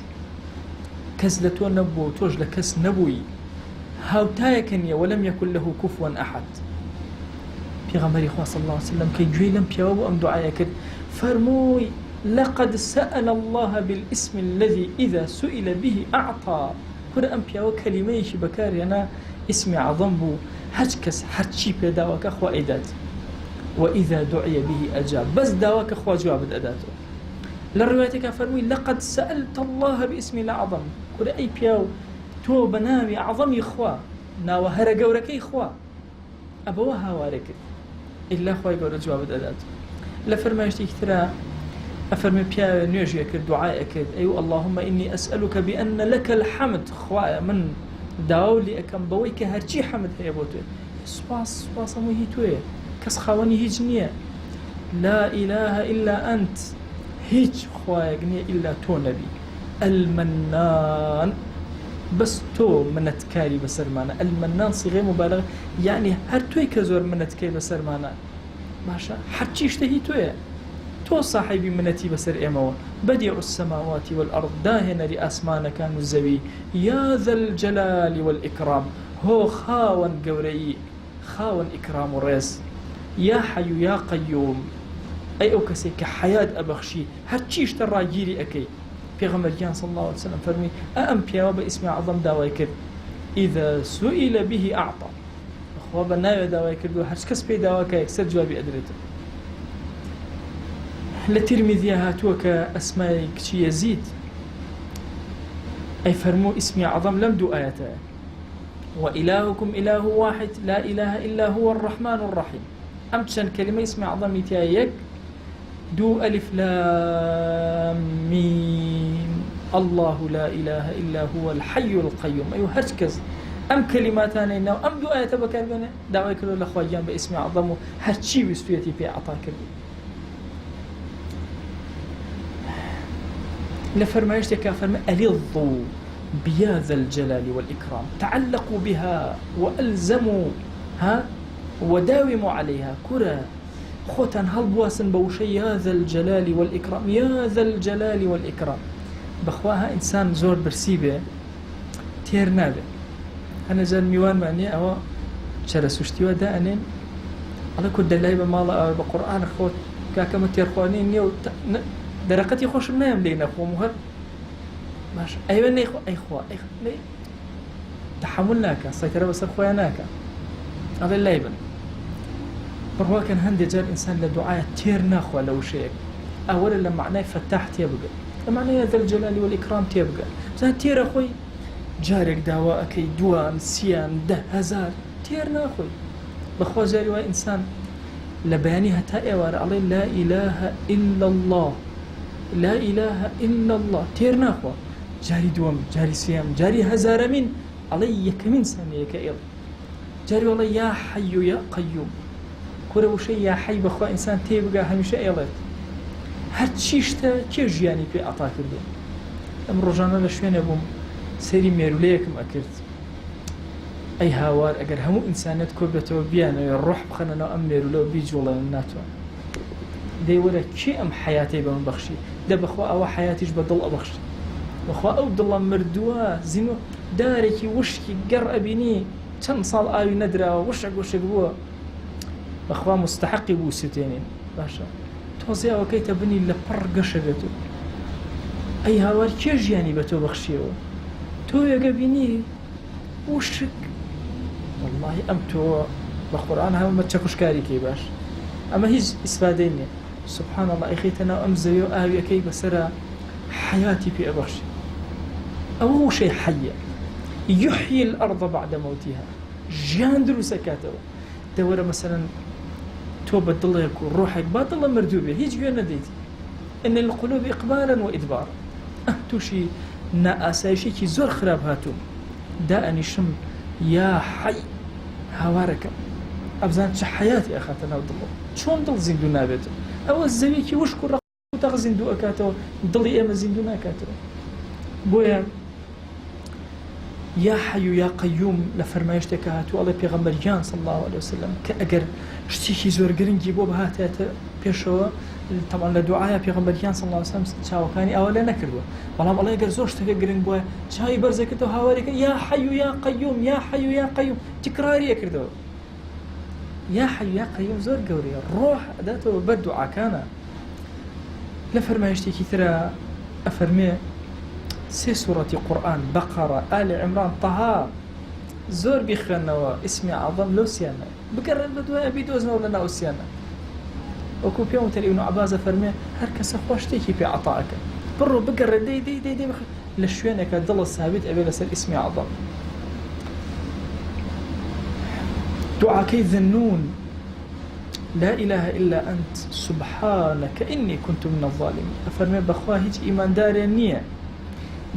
کەس لە تۆ نەبوو تۆش لە کەس نەبووی هاوتایەکە نییە وەلەم یەکن لەهو کوفوەن ئەحەد. پێغەمبەری خوا صلی الله عليه وسلم کە گوێی لەم پیاوە بوو ئەم دوعایە کرد فەرمووی لقد سأل الله بالاسم الذي إذا سئل به أعطى. کورە ئەم پیاوە کەلیمەیەکی بەکارهێنا ئیسمی عەظەم بوو هەچ کەس هەرچی پێداوەکە خوا ئەیدات وإذا دعي به أجاب بەس داواکە خوا جوابت ئەداتەوە. لە ڕوایەتێکا فەرمووی لقد سألت الله باسم الأعظم. کورە ئەی پیاو تۆ بە ناوی عەظەمی خوا ناوە هەرە گەورەکەی خوا ئەبەوە هاوارە کرد ئیلا خوای گەورە جوابت ئەداتەوە. لە فەرمایشتێکی ترە ئەفەرمێ پیاوێ نوێژیە کرد دوعایە کرد ئەی اللهم إني أسألك بأن لك الحمد خوایە من داوا لێ ئەکەم بەوەی کە هەرچی حەمد هەیە بۆ تۆ سوپاس هەمووی هی تۆیە کەس خاوەنی هیچ نییە لا إله إلا أنت هیچ خوایەک نییە ئیلا تۆ نەبی. المنان بەس تۆ منەتکاری بەسەرمانە. المنان صیغەی مبالغە یعنی هەر تۆی کە زۆر منەتکەی بەسەرمانە باشە هەرچی شتە هی تۆیە تۆ صاحبی منەتی بەسەر ئێمەوە. بديع السماوات والأرض داهنەری ئاسمانەکان و زەوی یا ذا الجلال والإكرام هۆ خاوەن گەورەی خاوەن ئیکرام و ڕێز یا حەی و یا قەیوم ئەی ئەو کەسێک کە حەیات ئەبەخشی هەرچی شتە ڕاگیری ئەەکەی. پێغەمبەریان صلی الله عليه وسلم فەرمی ئەم پیاوە بە ئیسمی عەظەم داوای کرد إذا سئل به أعطى. خوا بە ناوێ داوای کردو هەر کەس پێی داواکە یەکسەر جوابی ئەدرێتەوە. لە تیرمیزیە هاتووە کە ئەسمای کچی یەزید أي فرمو اسمي أعظم لم دو آياته وإلهكم إله واحد لا إله إلا هو الرحمن الرحيم أمتشن كلمة اسمي أعظم يتايك دو ألف لام ميم الله لا إله إلا هو الحي القيوم أيوه هركز أم كلماتان إنه أم دو آيات بكر بنا دعوة كله لخواجان باسم أعظم هرشي بسويتي في أعطاك لفرمايش كافرما ألظوا بياذ الجلال والإكرام تعلقوا بها وألزموا ها وداوموا عليها كرة خوتان هل بواسن بوشي يا ذا الجلال والإكرام يا ذا الجلال والإكرام بخواها إنسان زور برسيبه تير نابه أنا جان ميوان معني أو شرى سوشتيوا دائنين على كل دلائي بمالا بقرآن خوت كاكما تير خوانين نيو درقتي خوش منام لينا أخو مهر ماشي أيوة نيخو أيخوا لي تحملناك سيطرة بس أخواناك هذا الليبن برهوا كان هندي جار إنسان لدعاء تير ناخوا لو شيء أولا لما معناه فتح تيبقى لما معناه ذا الجلال والإكرام تيبقى زين تير أخوي جارك دواءك دوام سيان 10,000 تير ناخوي بخوا جاري واي إنسان لبيانيها تائي وراء علي لا إله إلا الله لا إله إلا الله تير ناخوا جاري دوام جاري سيام جاري 1000 من علي كمين سنة كإيض جاري والله يا حي يا قيوم كره وشي يا حي بخوا إنسان تيبقى هميشه إيضت هرچيشتا كي جياني في أعطاك الدين أم رجانا لشوين أبوم سيري ميروليكم أكرت أي هاوار أقر همو إنسانات كوبتو بيانا يروح بخنا أم ميرولو بيجو الله الناتو دي ولا كي أم حياتي بمن بخشي ده بخوا أو حياتيش بدل أبخشي بخوا أو دل مردوا زينو داركي وشكي قر أبيني كم صال آوي ندرا وشك بوا بخوا مستحقي بوستينين باشا توزيع وكي تبني لبر قشقتو أي هاوار كي جياني بتو بخشيو تو يقبيني وشك والله أمتو بقرآن هم ما تشكوش كاري كي باش أما هيج إسفاديني سبحان الله إخيتنا أمزيو آوي كي بسرا حياتي في أبخشي أو شيء حي يحيي الأرض بعد موتها جاندر سكاته دورة مثلا توبة الله يكون روحك باطل مردوبة هيج بينا ديتي إن القلوب إقبالا وإدبارا توشي نأسايشي كي زور خراب هاتو داءني شم يا حي هوارك أبزان حياتي أخاتنا ودلو شون دل زندو نابتو أو الزويكي وشكو رقو تغزندو أكاتو دلي إيما زندو ناكاتو بويا يا حي يا قيوم لفرمايشتك هاتو الله بيغمبر جان صلى الله عليه وسلم كأجر شتيكي زور قرنجي بوب هاتات بيشوا طبعا لدعاء بيغمبر جان صلى الله عليه وسلم شاوكاني أولا نكردوا والله الله يقر زور شتك قرن بويا شاي برزكتو هاوريك يا حي يا قيوم يا حي يا قيوم تكراري يكردوا يا حي يا قيوم زور قوري الروح ذاته بدعاء كان لفرمايشتي كثيرا أفرمي 6 سورة قرآن بقرة آل عمران طه زور بيخنوا اسمي أعظم لو سيانا بكرر بدوا أبي دوزنا ولا ناو سيانا وكو بيوم تري ابن عباس فرمي هركس خوشتيكي في عطائك برو بكرر دي لشوينك ضل الثابت أبي لسر اسمي أعظم دعاء كي ذنون لا إله إلا أنت سبحانك إني كنت من الظالمين أفرمي بخواهج إيمان داري النية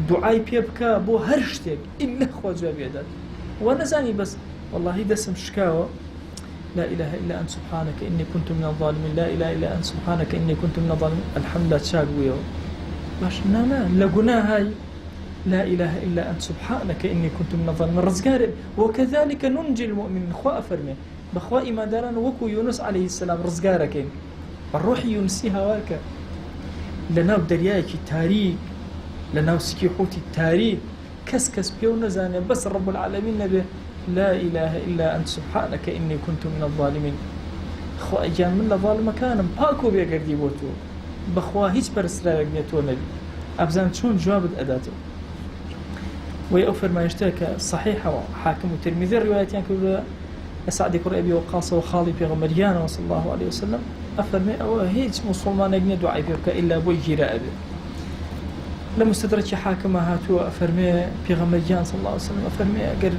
دعاي بيبكى بو هرشتك إلا خوا جواب يداد ونزاني بس والله دسم شكاوة لا إله إلا أنت سبحانك إني كنت من الظالمين لا إله إلا أنت سبحانك إني كنت من الظالمين الحمد لله تشاقويو باش لا لقناها هاي لا إله إلا أنت سبحانك إني كنت من الظالمين رزقارب وكذلك ننجي المؤمنين خوا أفرمي بخوا إما داران وكو يونس عليه السلام رزقارك الروح يونسيها واكا لناو درياك تاريك لناو سكيحوتي التاريخ كسكس بيو نزاني بس رب العالمين نبي لا إله إلا أنت سبحانك إني كنت من الظالمين خو أجان من الظالم كانم باكو بيقردي بوتو بخوا هيج برسرا يقنيتو نبي أبزان شون جواب أداته ويأفر ما يشتاك صحيحة حاكم وترمذي الروايات يعني كل أسعد كر أبي وقاص وخالي في غمريانا صلى الله عليه وسلم أفر ما هو هيج مسلمان يقني دعاء بيوك إلا بوي جيرا أبي لمستدرك حاكم هاتو أفرمي بيغمرجان صلى الله عليه وسلم أفرمي أجر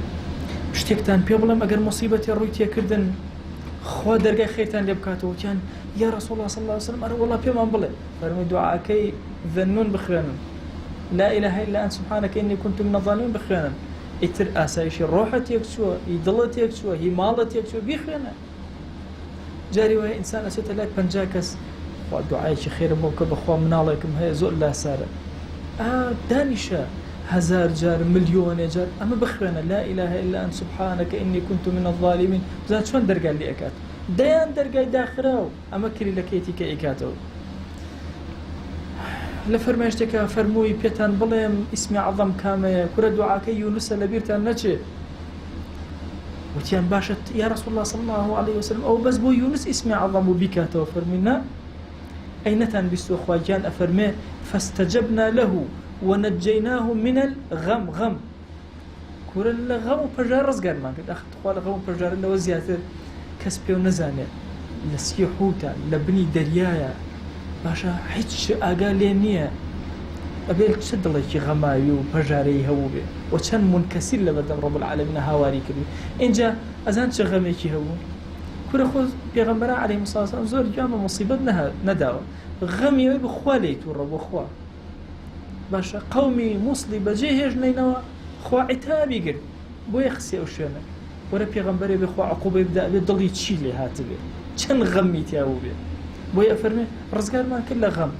شتێکتان پێ بڵێم ئەگەر مصیبەتی ڕووی تێکردن خوا دەرگای خێرتان لێ بکاتەوە وتیان یا رسول الله صلى الله عليه وسلم ئەرە وەڵا پێمان بڵێ فەرمووی دوعاکەی ذەنون بخوێنن لا إله إلا أنت سبحانك إني كنت من الظالمين بخوێنن ئیتر ئاسایشی ڕۆحت تێک چووە هی دڵت تێک چووە هی ماڵت تێک چووە بیخوێنە جاری وایە ئینسان ئەچێتە لای 50 کەس خوا دوعایەکی خێرم بۆ بکە بەخوا مناڵێکم هەیە زۆر لاسارە دانیشە 1000 جار مليون جار أما بخوێنە لا إله إلا أنت سبحانك إني كنت من الظالمين بزات چۆن دەرگای لێ ئەکات دەیان دەرگای داخراو ئەمە کری لە کەیتی کە ئیکاتەوە لە فەرمایشتێکە فەرمووی پێتان بڵێم ئیسمی عەظەم کامەیە کورە دوعاکەی یونوسە لەبیرتان نەچێ وتیان باشە یا رسول الله صلى الله عليه وسلم ئەو بەس بۆ یونس ئیسمی عەظەم و بیکاتەوە فەرمووی نا ئەی نەتان بیستوە خواگیان ئەفەرمێ فاستجبنا له ونجيناه من الغم غم كورا الغم وبجار رزقان ما قد أخذ خوال غم وبجار إنه وزياتر كسبي ونزانة لسيحوتا لبني دريايا باشا حيتش أقالي نية أبيل تشد الله شي غماي وبجاري هوبي وكان منكسر لبدا رب العالمين هواري كبير إن جاء أزان شغمي شي هو كورا خوز بيغمبرا عليه الصلاة والسلام زور جامع مصيبة نداوة غمي بخوالي تورب وخوال باشا قومي موصلي بجيهج نينوا خوا عتابي قرد بو يخسي او شونا ورا بيغمبري بخوا عقوبه يبدا بضل يتشيلي هاتبه كان غمي تاو بي بو يفرمي رزقار ما كله غم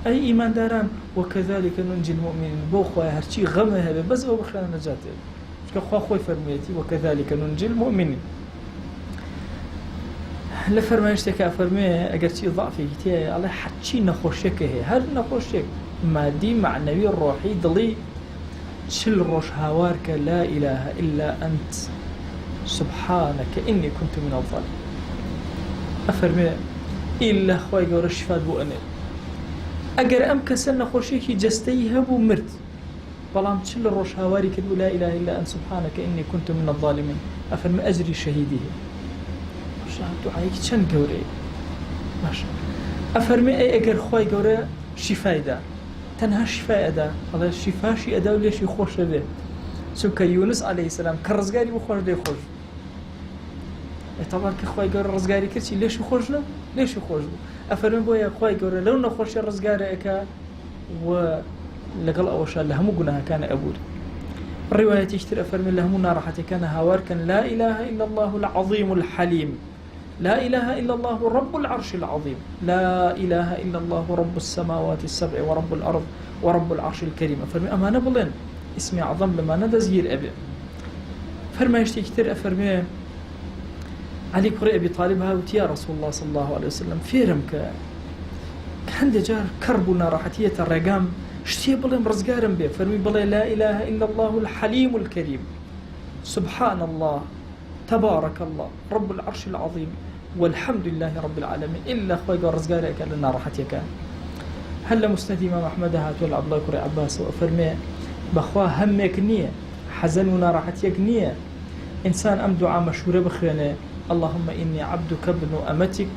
اي ايمان داران وكذلك ننجي المؤمنين بو خوا هرشي غم هبه بس او بخلال نجاته خوا خوي فرميتي وكذلك ننجي المؤمنين لفرمايشتك افرمي اگرچی ضعفي تي الله حچي نخوشك هي هر نخوشك مادي معنوي الروحي ضلي شل روش هاوارك لا إله إلا أنت سبحانك إني كنت من الظالمين أفرمي إلا خواي قول الشفاد بو أنا أقر أم كسن خوشيكي جستيها بو مرت بلام شل روش هاوارك لا إله إلا أنت سبحانك إني كنت من الظالمين أفرمي أجري شهيده شاهد دعايك شن قوري ماشا أفرمي أي أقر خواي قول شفاي دا تنها شفاء أدا هذا الشفاء شيء أدا وليش يخوش به سوك يونس عليه السلام كرزقاري بخوش ليه خوش طبعا كخواي قال رزقاري كرشي ليش يخوش له ليش يخوش له أفرمي بويا خواي قال لو نخوش الرزقاري أكا ولقل أوشا لهم قناها كان أبود الرواية تشتري أفرمي لهم نارحة كان هاوار كان لا إله إلا الله العظيم الحليم لا إله إلا الله رب العرش العظيم لا إله إلا الله رب السماوات السبع ورب الأرض ورب العرش الكريم فرمي أما نبلين اسمي عظم لما ندزير أبي فرما يشتي كتير أفرمي علي كري أبي طالب هاوتي يا رسول الله صلى الله عليه وسلم فيرمك كان دجار كربنا راحتية الرقام شتي بلين رزقارم بيه فرمي بلي لا إله إلا الله الحليم الكريم سبحان الله تبارك الله رب العرش العظيم والحمد لله رب العالمين إلا خوي قال رزقاري كان لنا راحتي كان هلا مستدي إمام أحمد هاتول عبد الله كري عباس وفرمي بخوا همك نية حزننا راحتيك نية إنسان أم دعاء مشهورة بخيانة اللهم إني عبدك ابن أمتك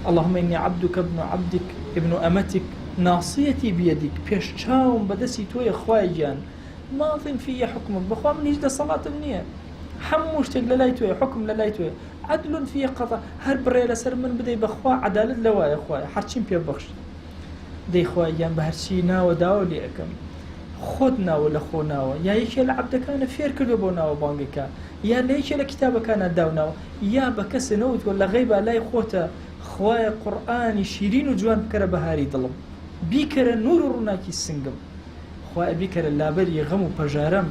اللهم إني عبدك ابن عبدك ابن أمتك ناصيتي بيدك بيش شاوم بدسي توي خواي جان ماض في حكمك بخوا من يجد صلاة النية حموشتك للايتوي حكم للايتوي عدل في قضاء هر بريلا سر من بدي بخوا عدالة لواي خواي حرشين بيا بخش دي خواي جان بهرشينا وداولي أكم خودنا ولا خونا يا يشي العبد كان فير كل بونا وبانجكا يا ليش الكتاب كان داونا يا بكس نوت ولا غيبه لا يخوتا خواي قرآن شيرين وجوان بكره بهاري ظلم بيكره نور رناكي السنجم خواي بيكره لابري غم وبجارم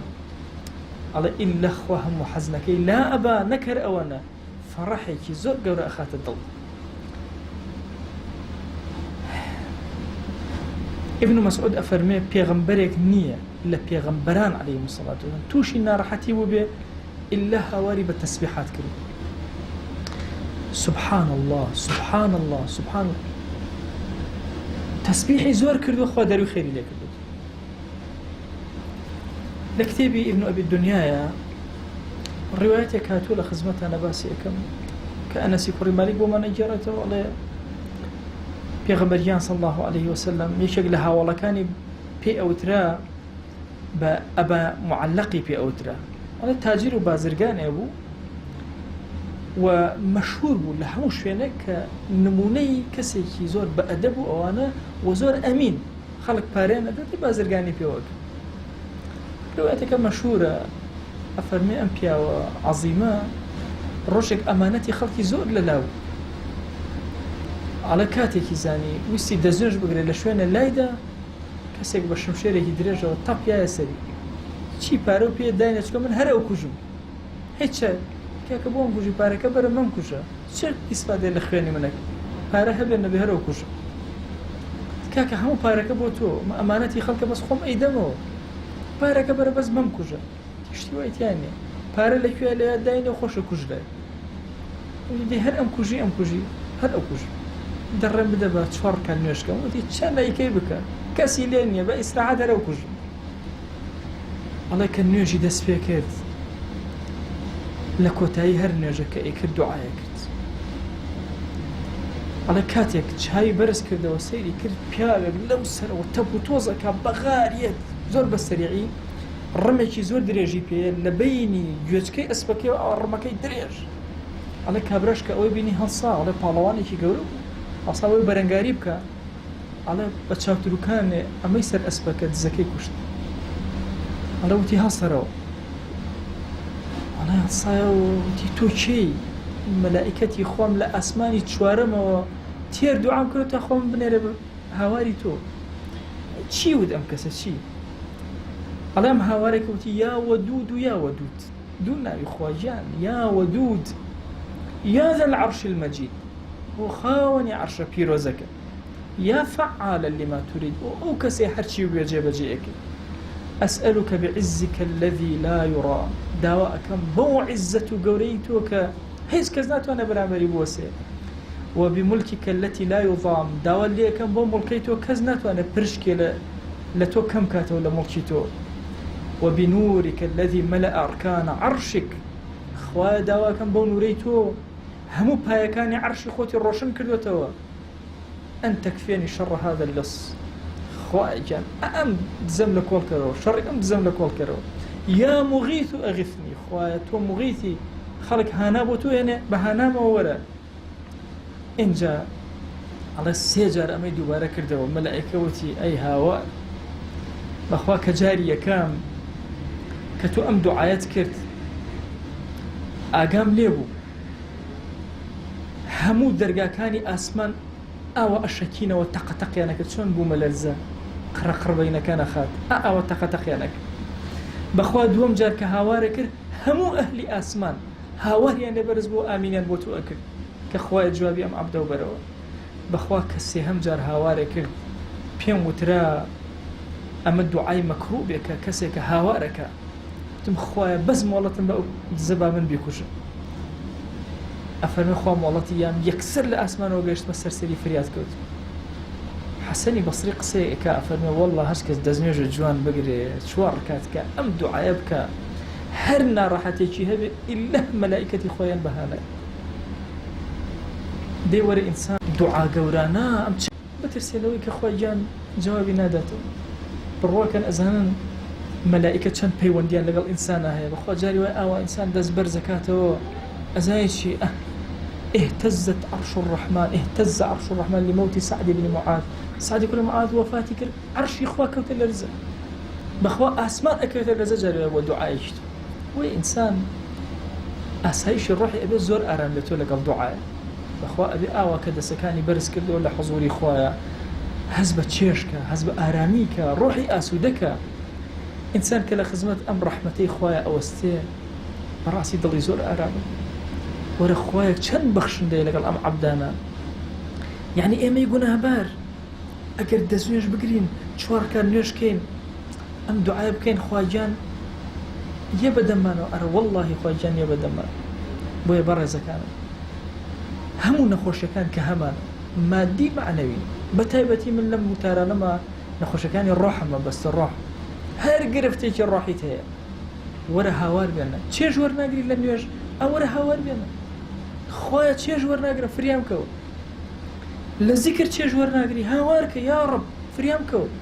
على إلا خوهم وحزنك لا أبا نكر أوانا فرحك زور قور أخات الضل ابن مسعود أفرمي بيغمبرك نية إلا بيغمبران عليهم الصلاة والسلام توشي النار حتي وبي إلا هواري بالتسبيحات كله سبحان الله سبحان الله سبحان الله تسبيحي زور كردو أخوة دارو خيري لك لكتابي ابن أبي الدنيا الرواية كاتولة خزمتها نباسي كم كأنسي كوري مالك وما نجرته ولا بيغمبريان صلى الله عليه وسلم يشق لها والله كان پێ ئەوترا بە ئەبە معلقی پێ ئەوترا ئەڵێ تاجر و بازرگانێ بوو و مەشهور بوو لە هەموو شوێنە کە نمونەی کەسێکی زۆر بە ئەدەب و ئەوانە و زۆر ئەمین خەڵک پارەیان ئەدەتی بازرگانی پێوەکە ڕوایەتەکە مەشهورە ئەفەرمێ ئەم پیاوە عەزیمە ڕۆژێک ئەمانەتی خەڵکی زۆر لەلاو ئەڵێ کاتێکی زانی ویستی دەستنوێژ بگرێت لە شوێنە لایدا کەسێک بە شمشێرێکی درێژەوە تەپیایە سەری چی پارە و پێ داینە چکە من هەر ئەو کوژم هیچە کاکە بۆم کوژی پارەکە بەرە مەم کوژە چ ئیسفادێ لە خوێنی منەکە پارە هەبێت نەبێ هەر ئەو کوژم کاکە هەموو پارەکە بۆ تۆ ئەمانەتی خەڵکە بەس خۆم ئەیدەمەوە پارەکە بەرە بەس مەم کوژە تشتی وایتیان نیە پارە لەکوێ لە داینە خۆشە کوژدای دێ هەر ئەم کوژی هەر ئەو کوژ دەڕێم بدە بە 4 کال نوێشکەم وتی چەند لایکەی بکە کەسی لێ نییە بە ئیسراحەت هەر ئەو کوژم ئەڵێ کە نوێژی دەست پێ کرد لە کۆتایی هەر نوێژەکە ئەیکرد دوعایە کرد ئەڵێ کاتێک چاوی بەرز کردەوە سەیری کرد پیاوێک لەو سەرەوە تەپ و تۆزەکە بەغاریەت زۆر بە سەریعی ڕمێکی زۆر درێژی پێ لە بینی گوێچکەی ئەسپەکەی و ڕمەکەی درێژ ئەڵێ کابراش کە ئەوەی بینی هەڵسا ئەڵێ پاڵەوانێکی گەورە ئەساوی بەرەنگاری بکە ئەڵێ بە چاوتروکانێ ئەمەی سەر ئەسپەکە دزەکەی کوشت ئەڵێ وتی هەڵسەرەوە ئەڵێ هەڵسایە وتی تۆ چی مەلائیکەتی خۆم لە ئاسمانی چوارەمەوە تێر دوعام کرد تا خۆم بنێرە بە هاواری تۆ چی ود ئەم کەسە چی ئەڵێ ئەم هاوارێکە وتی یا وەدود و یا وەدود دوو ناوی خواجان یا وەدود یا ذا العرش المجيد وخاوني عرش بيروزك يا فعالا لما تريد أو كسي حرشي ويجي بجيك أسألك بعزك الذي لا يرى دواءك بو عزة قوريتك هيس كزنات وانا برامري بوسي وبملكك التي لا يضام دواء لي كم بو ملكيتو كزنات وانا برشكي لتو كم كاتو لملكيتو وبنورك الذي ملأ أركان عرشك خوا دواء كم بو نوريتو همو بايكاني عرشي خوتي الروشن كردوتوا أن تكفيني شر هذا اللص خواجان أم دزم لك والكرو شر أم دزم لك والكرو يا مغيث أغثني خوايا تو مغيثي خلق هانابو تو يعني بهانام وورا إن جاء على السيجار أمي دوبارة كردوا ملائكة وتي أي هاواء بخواك جارية كام كتو أم دعايات كرت ئاگام لێبوو هەموو دەرگاکانی ئاسمان ئاوە ئەشەکینەوە تەقەتەقیانەکە چۆن بوومە لەرزە قڕەقڕبەینەکانە خات ئاوە تەقەتەقیانەکە بەخوا دووەم جار کە هاوارە کرد هەموو ئەهلی ئاسمان هاواریان لێبەرز بۆ ئامینیان بۆ تو ئەکرد کە خوای جوابی ئەم عەبدە و بەرەوە بەخوا کە سێهەم جار هاوارە کرد پێم وترا ئەمە دوعای مەکروبێکە کەسێکە هاوارەکە تم خوایە بەس مۆڵەتم بە زەبا من بیکوژم ئەفەرمێ خوا مۆڵەتی یان یەکسەر لە ئاسمانەوە گەشتمە سەرسەری فریاد کەوت حەسەنی بەسری قسەیەکە ئەفەرمێ وەڵڵا هەر کەس دەستنوێژە جوان بگرێ 4 ڕکات کە ئەم دوعایە بکە هەر ناڕەحەتێکی هەبێ ئیلا مەلائیکەتی خۆیان بەهانە دێ وەرە ئینسان دوعا گەورانە ئەم بترسێلەوەی کە خوای گیان جوابی ناداتەوە بڕواکەن ئەزانن مەلائیکە چەند پەیوەندیان لەگەڵ ئینسانە هەیە بەخوا جاری وای ئاوا ئینسان دەست بەرزەکاتەوە ئەزایشی اهتزت عرش الرحمن اهتز عرش الرحمن لموت سعد بن معاذ سعد بن معاذ وفاتي كر عرشي خوا كوت لرزة بخوا أسمان أكوت لرزة جاري ودعاء وإنسان أسايش الروح أبي زور أرام لتو لقل دعاء بخوا أبي آوا كده سكاني برز كده ولا حضوري خوايا هزبة تشيشكا هزبة آراميكا روحي أسودكا إنسان كلا خزمت أم رحمتي خوايا أوستي براسي ضلي زور أرامي وەرە خوایەک چەند بەخشندەیە لەگەڵ ئەم عەبدانە یعنی ئێمە گوناهبار ئەگەر دەستنوێژ بگرین 4 کار نوێژکەین ئەم دوعای بکەین خواجان یە بەدەمانەوە ئەرە وەڵڵاهی خواجان یە بەدەمان بۆیە بەڕێزەکانم هەموو نەخۆشیەکان کە هەمان مادی معنەوی بەتایبەتی من لەم وتارانەمە نەخۆشیەکانی ڕۆحمە بەستە ڕۆح هەر گرفتێکی ڕۆحیت هەیە وەرە هاوار بێنە چێژ وەرناگری لە نوێژ ئەوەرە هاوار بێنە خۆیە چێژ وەرناگرە فریام کەوت لە زیکر چێژ وەرناگری هاوارکە یا ڕەب فریام کەوت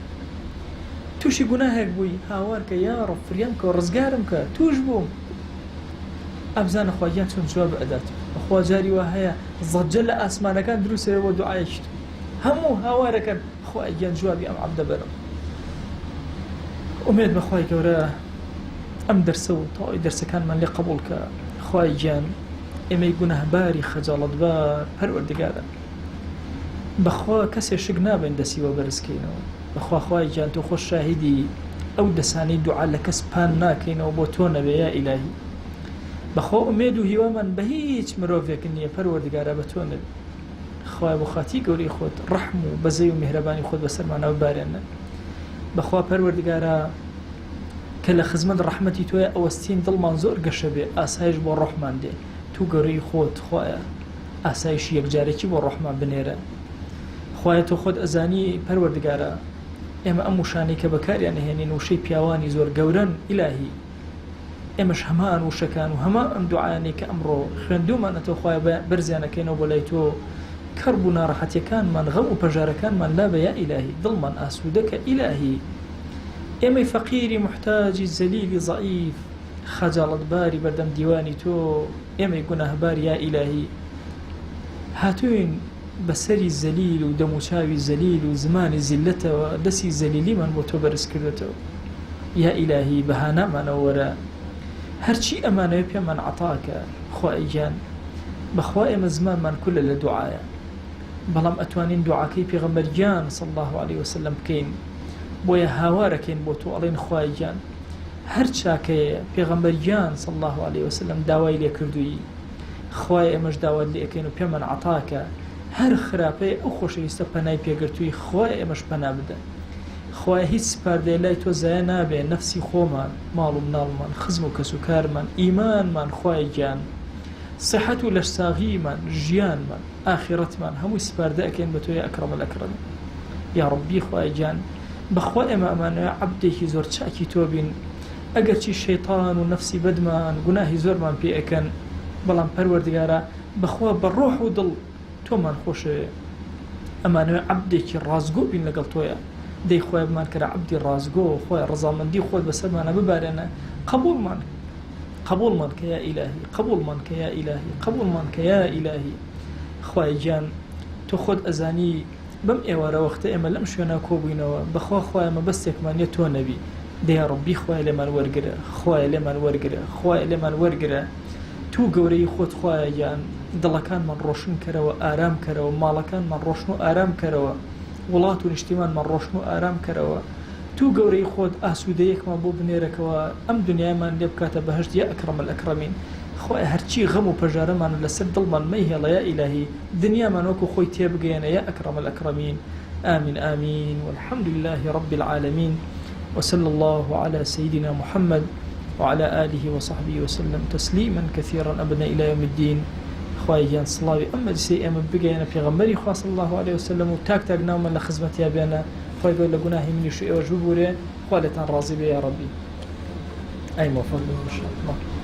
تووشی گوناهێک بووی هاوارکە یا ڕب فریام کە ڕزگارم کە توش بووم ئەبزانە خواگیان چۆن جواب ئەدات خوا جاری وا هەیە زەجە لە ئاسمانەکان دروستەوە بۆ دوعایەکیت هەموو هاوارەکەن خوای گیان جوابی ئەم عەبدە بەرم ئومێد بەخوای گەورە ئەم دەرسە و تەواوی دەرسەکانمان لێ قبوڵ کە خوای گیان ئێمەی گوناهباری خەجاڵەتبار پەروەردگارە بەخوا کەسێ شک نابێن دەسیوە بەرزکەینەوە بەخوا خوای گیان تۆ خۆش شاهیدی ئەو دەسانەی دوعا لە کەس پان ناکەینەوە بۆ تۆ نەبێ یا ئیلاهی بەخوا ئومێد و هیوامان بە هیچ مرۆڤێک نییە پەروەردگارە بە تۆ نەبێ خوای بۆ خاتی گەورەی خۆت ڕەحم و بەزەی و میهرەبانی خۆت بەسەرمانەوە بارێنە بەخوا پەروەردگارە کە لە خزمەت ڕەحمەتی تۆیە ئەوەستین دڵمان زۆر گەشە بێ ئاسایش بۆ ڕۆحمان دێ تو گەورەی خۆت خوایە ئاسایشی یەکجارێکی بۆ ڕۆحمان بنێرە خوایە تۆ خۆت ئەزانی پەروەردگارە ئێمە ئەم وشانەی کە بەکاریان هێنین وشەی پیاوانی زۆر گەورەن ئیلاهی ئێمەش هەمان وشەکان و هەمان ئەم دوعایانەی کە ئەمڕۆ خوێندومانەتەوە خوایە بەرزیانەکەینەوە بۆ لای تۆ کەرب و ناڕەحەتیەکانمان غەم و پەژارەکانمان لابە یا ئیلاهی دڵمان ئاسوودەکە ئیلاهی ئێمەی فەقیری محتاجی زەلیلی ضعیف خەجاڵەتباری بەردەم دیوانی تۆ ئێمەی گوناهبار یا ئیلاهی هاتوین بەسەری زەلیل و دەموچاوی زەلیل و زمانی زیلەتەوە دەستی زەلیلیمان بۆ تۆ بەرز کردێتەوە یا ئیلاهی بەهانامانەوە وەرە هەرچی ئەمانەوە پێمان عەتاکە خوای گیان بەخوا ئێمە زمانمان کولە لە دوعایە بەڵام ئەتوانین دوعاکەی پێغەمبەر گیان صلی الله علیه وسلم بکەین بۆیە هاوارەکەین بۆ تۆ ئەڵێن خوای گیان هەر چاکەیە پێغەمبەر گیان صلی الله علیه وسلم داوای لێ کردووی خوای ئێمەش داوات لێ ئەکەین و پێمان عەتاکە هەر خراپەیە ئەو خۆشەویستە پەنای پێگرتووی خوای ئێمەش پەنا بدە خوای هیچ سپاردەیە لای تۆ زایە نابێ نەفسی خۆمان ماڵ و مناڵمان خزم و کەس و کارمان ئیمانمان خوای گیان صحت و لەشساغیمان ژیانمان ئاخیرەتمان هەمووی سپاردە ئەکەین بە تۆ یا ئەکرەم الئەکرەمین یا ڕەبی خوای گیان بەخوا ئێمە ئەمانەوە عەبدێکی زۆر چاکی تۆ بین ئەگەرچی شەیطان و نەفسی بەدمان گوناهی زۆرمان پێ ئەکەن بەڵام پەروەردگارە بەخوا بە ڕۆح و دڵ تۆمان خۆشەوێ ئەمانەوە عەبدێکی ڕازگۆ بین لەگەڵ تۆیە دەی خۆی بمان کەرە عەبدی ڕازگۆ خۆی ڕەزامەندی خۆت بەسەرمانە ببارێنە قبولمان کە یا ئیلاهی قبولمان کە یا ئیلاهی قبولمان کە یا ئیلاهی خوای گیان تۆ خۆت ئەزانی بەم ئێوارە وەختە ئێمە لەم شوێنە کۆبووینەوە بەخوا خوایە مەبەستێکمانە تۆ نەبی دەی ڕەبی خوای لێمان وەرگرە خوای لێمان وەرگرە خوای لێمان وەرگرە تو گەورەی خۆت خوایە گیان دڵەکانمان ڕۆشن کەرەوە ئارام کەرەوە ماڵەکانمان ڕۆشن و ئارام کەرەوە وڵات و نیشتیمانمان ڕۆشن و ئارام کەرەوە تو گەورەی خۆت ئاسوودەیەکمان بۆ بنێرەکەوە ئەم دنیامان لێ بکاتە بەهەشت یا ئەکرەم الئەکرەمین خوای هەرچی غەم و پەژارەمان لەسەر دڵمان مەیهێڵە یا ئیلاهی دنیامان وەکو خۆی تێبگەێنە یا ئەکرەم الئەکرەمین آمين آمين والحمد لله رب العالمين وصلى الله على سيدنا محمد وعلى آله وصحبه وسلم تسليما كثيرا أبدا إلى يوم الدين خواهيان صلاوي أما جسي أما بقينا في غمري خواه صلى الله عليه وسلم وتاك نوما لخزمتي أبينا خواه يقول لقناهي مني شيء وجبوري خوالتان راضي بي يا ربي أي موفق إن شاء الله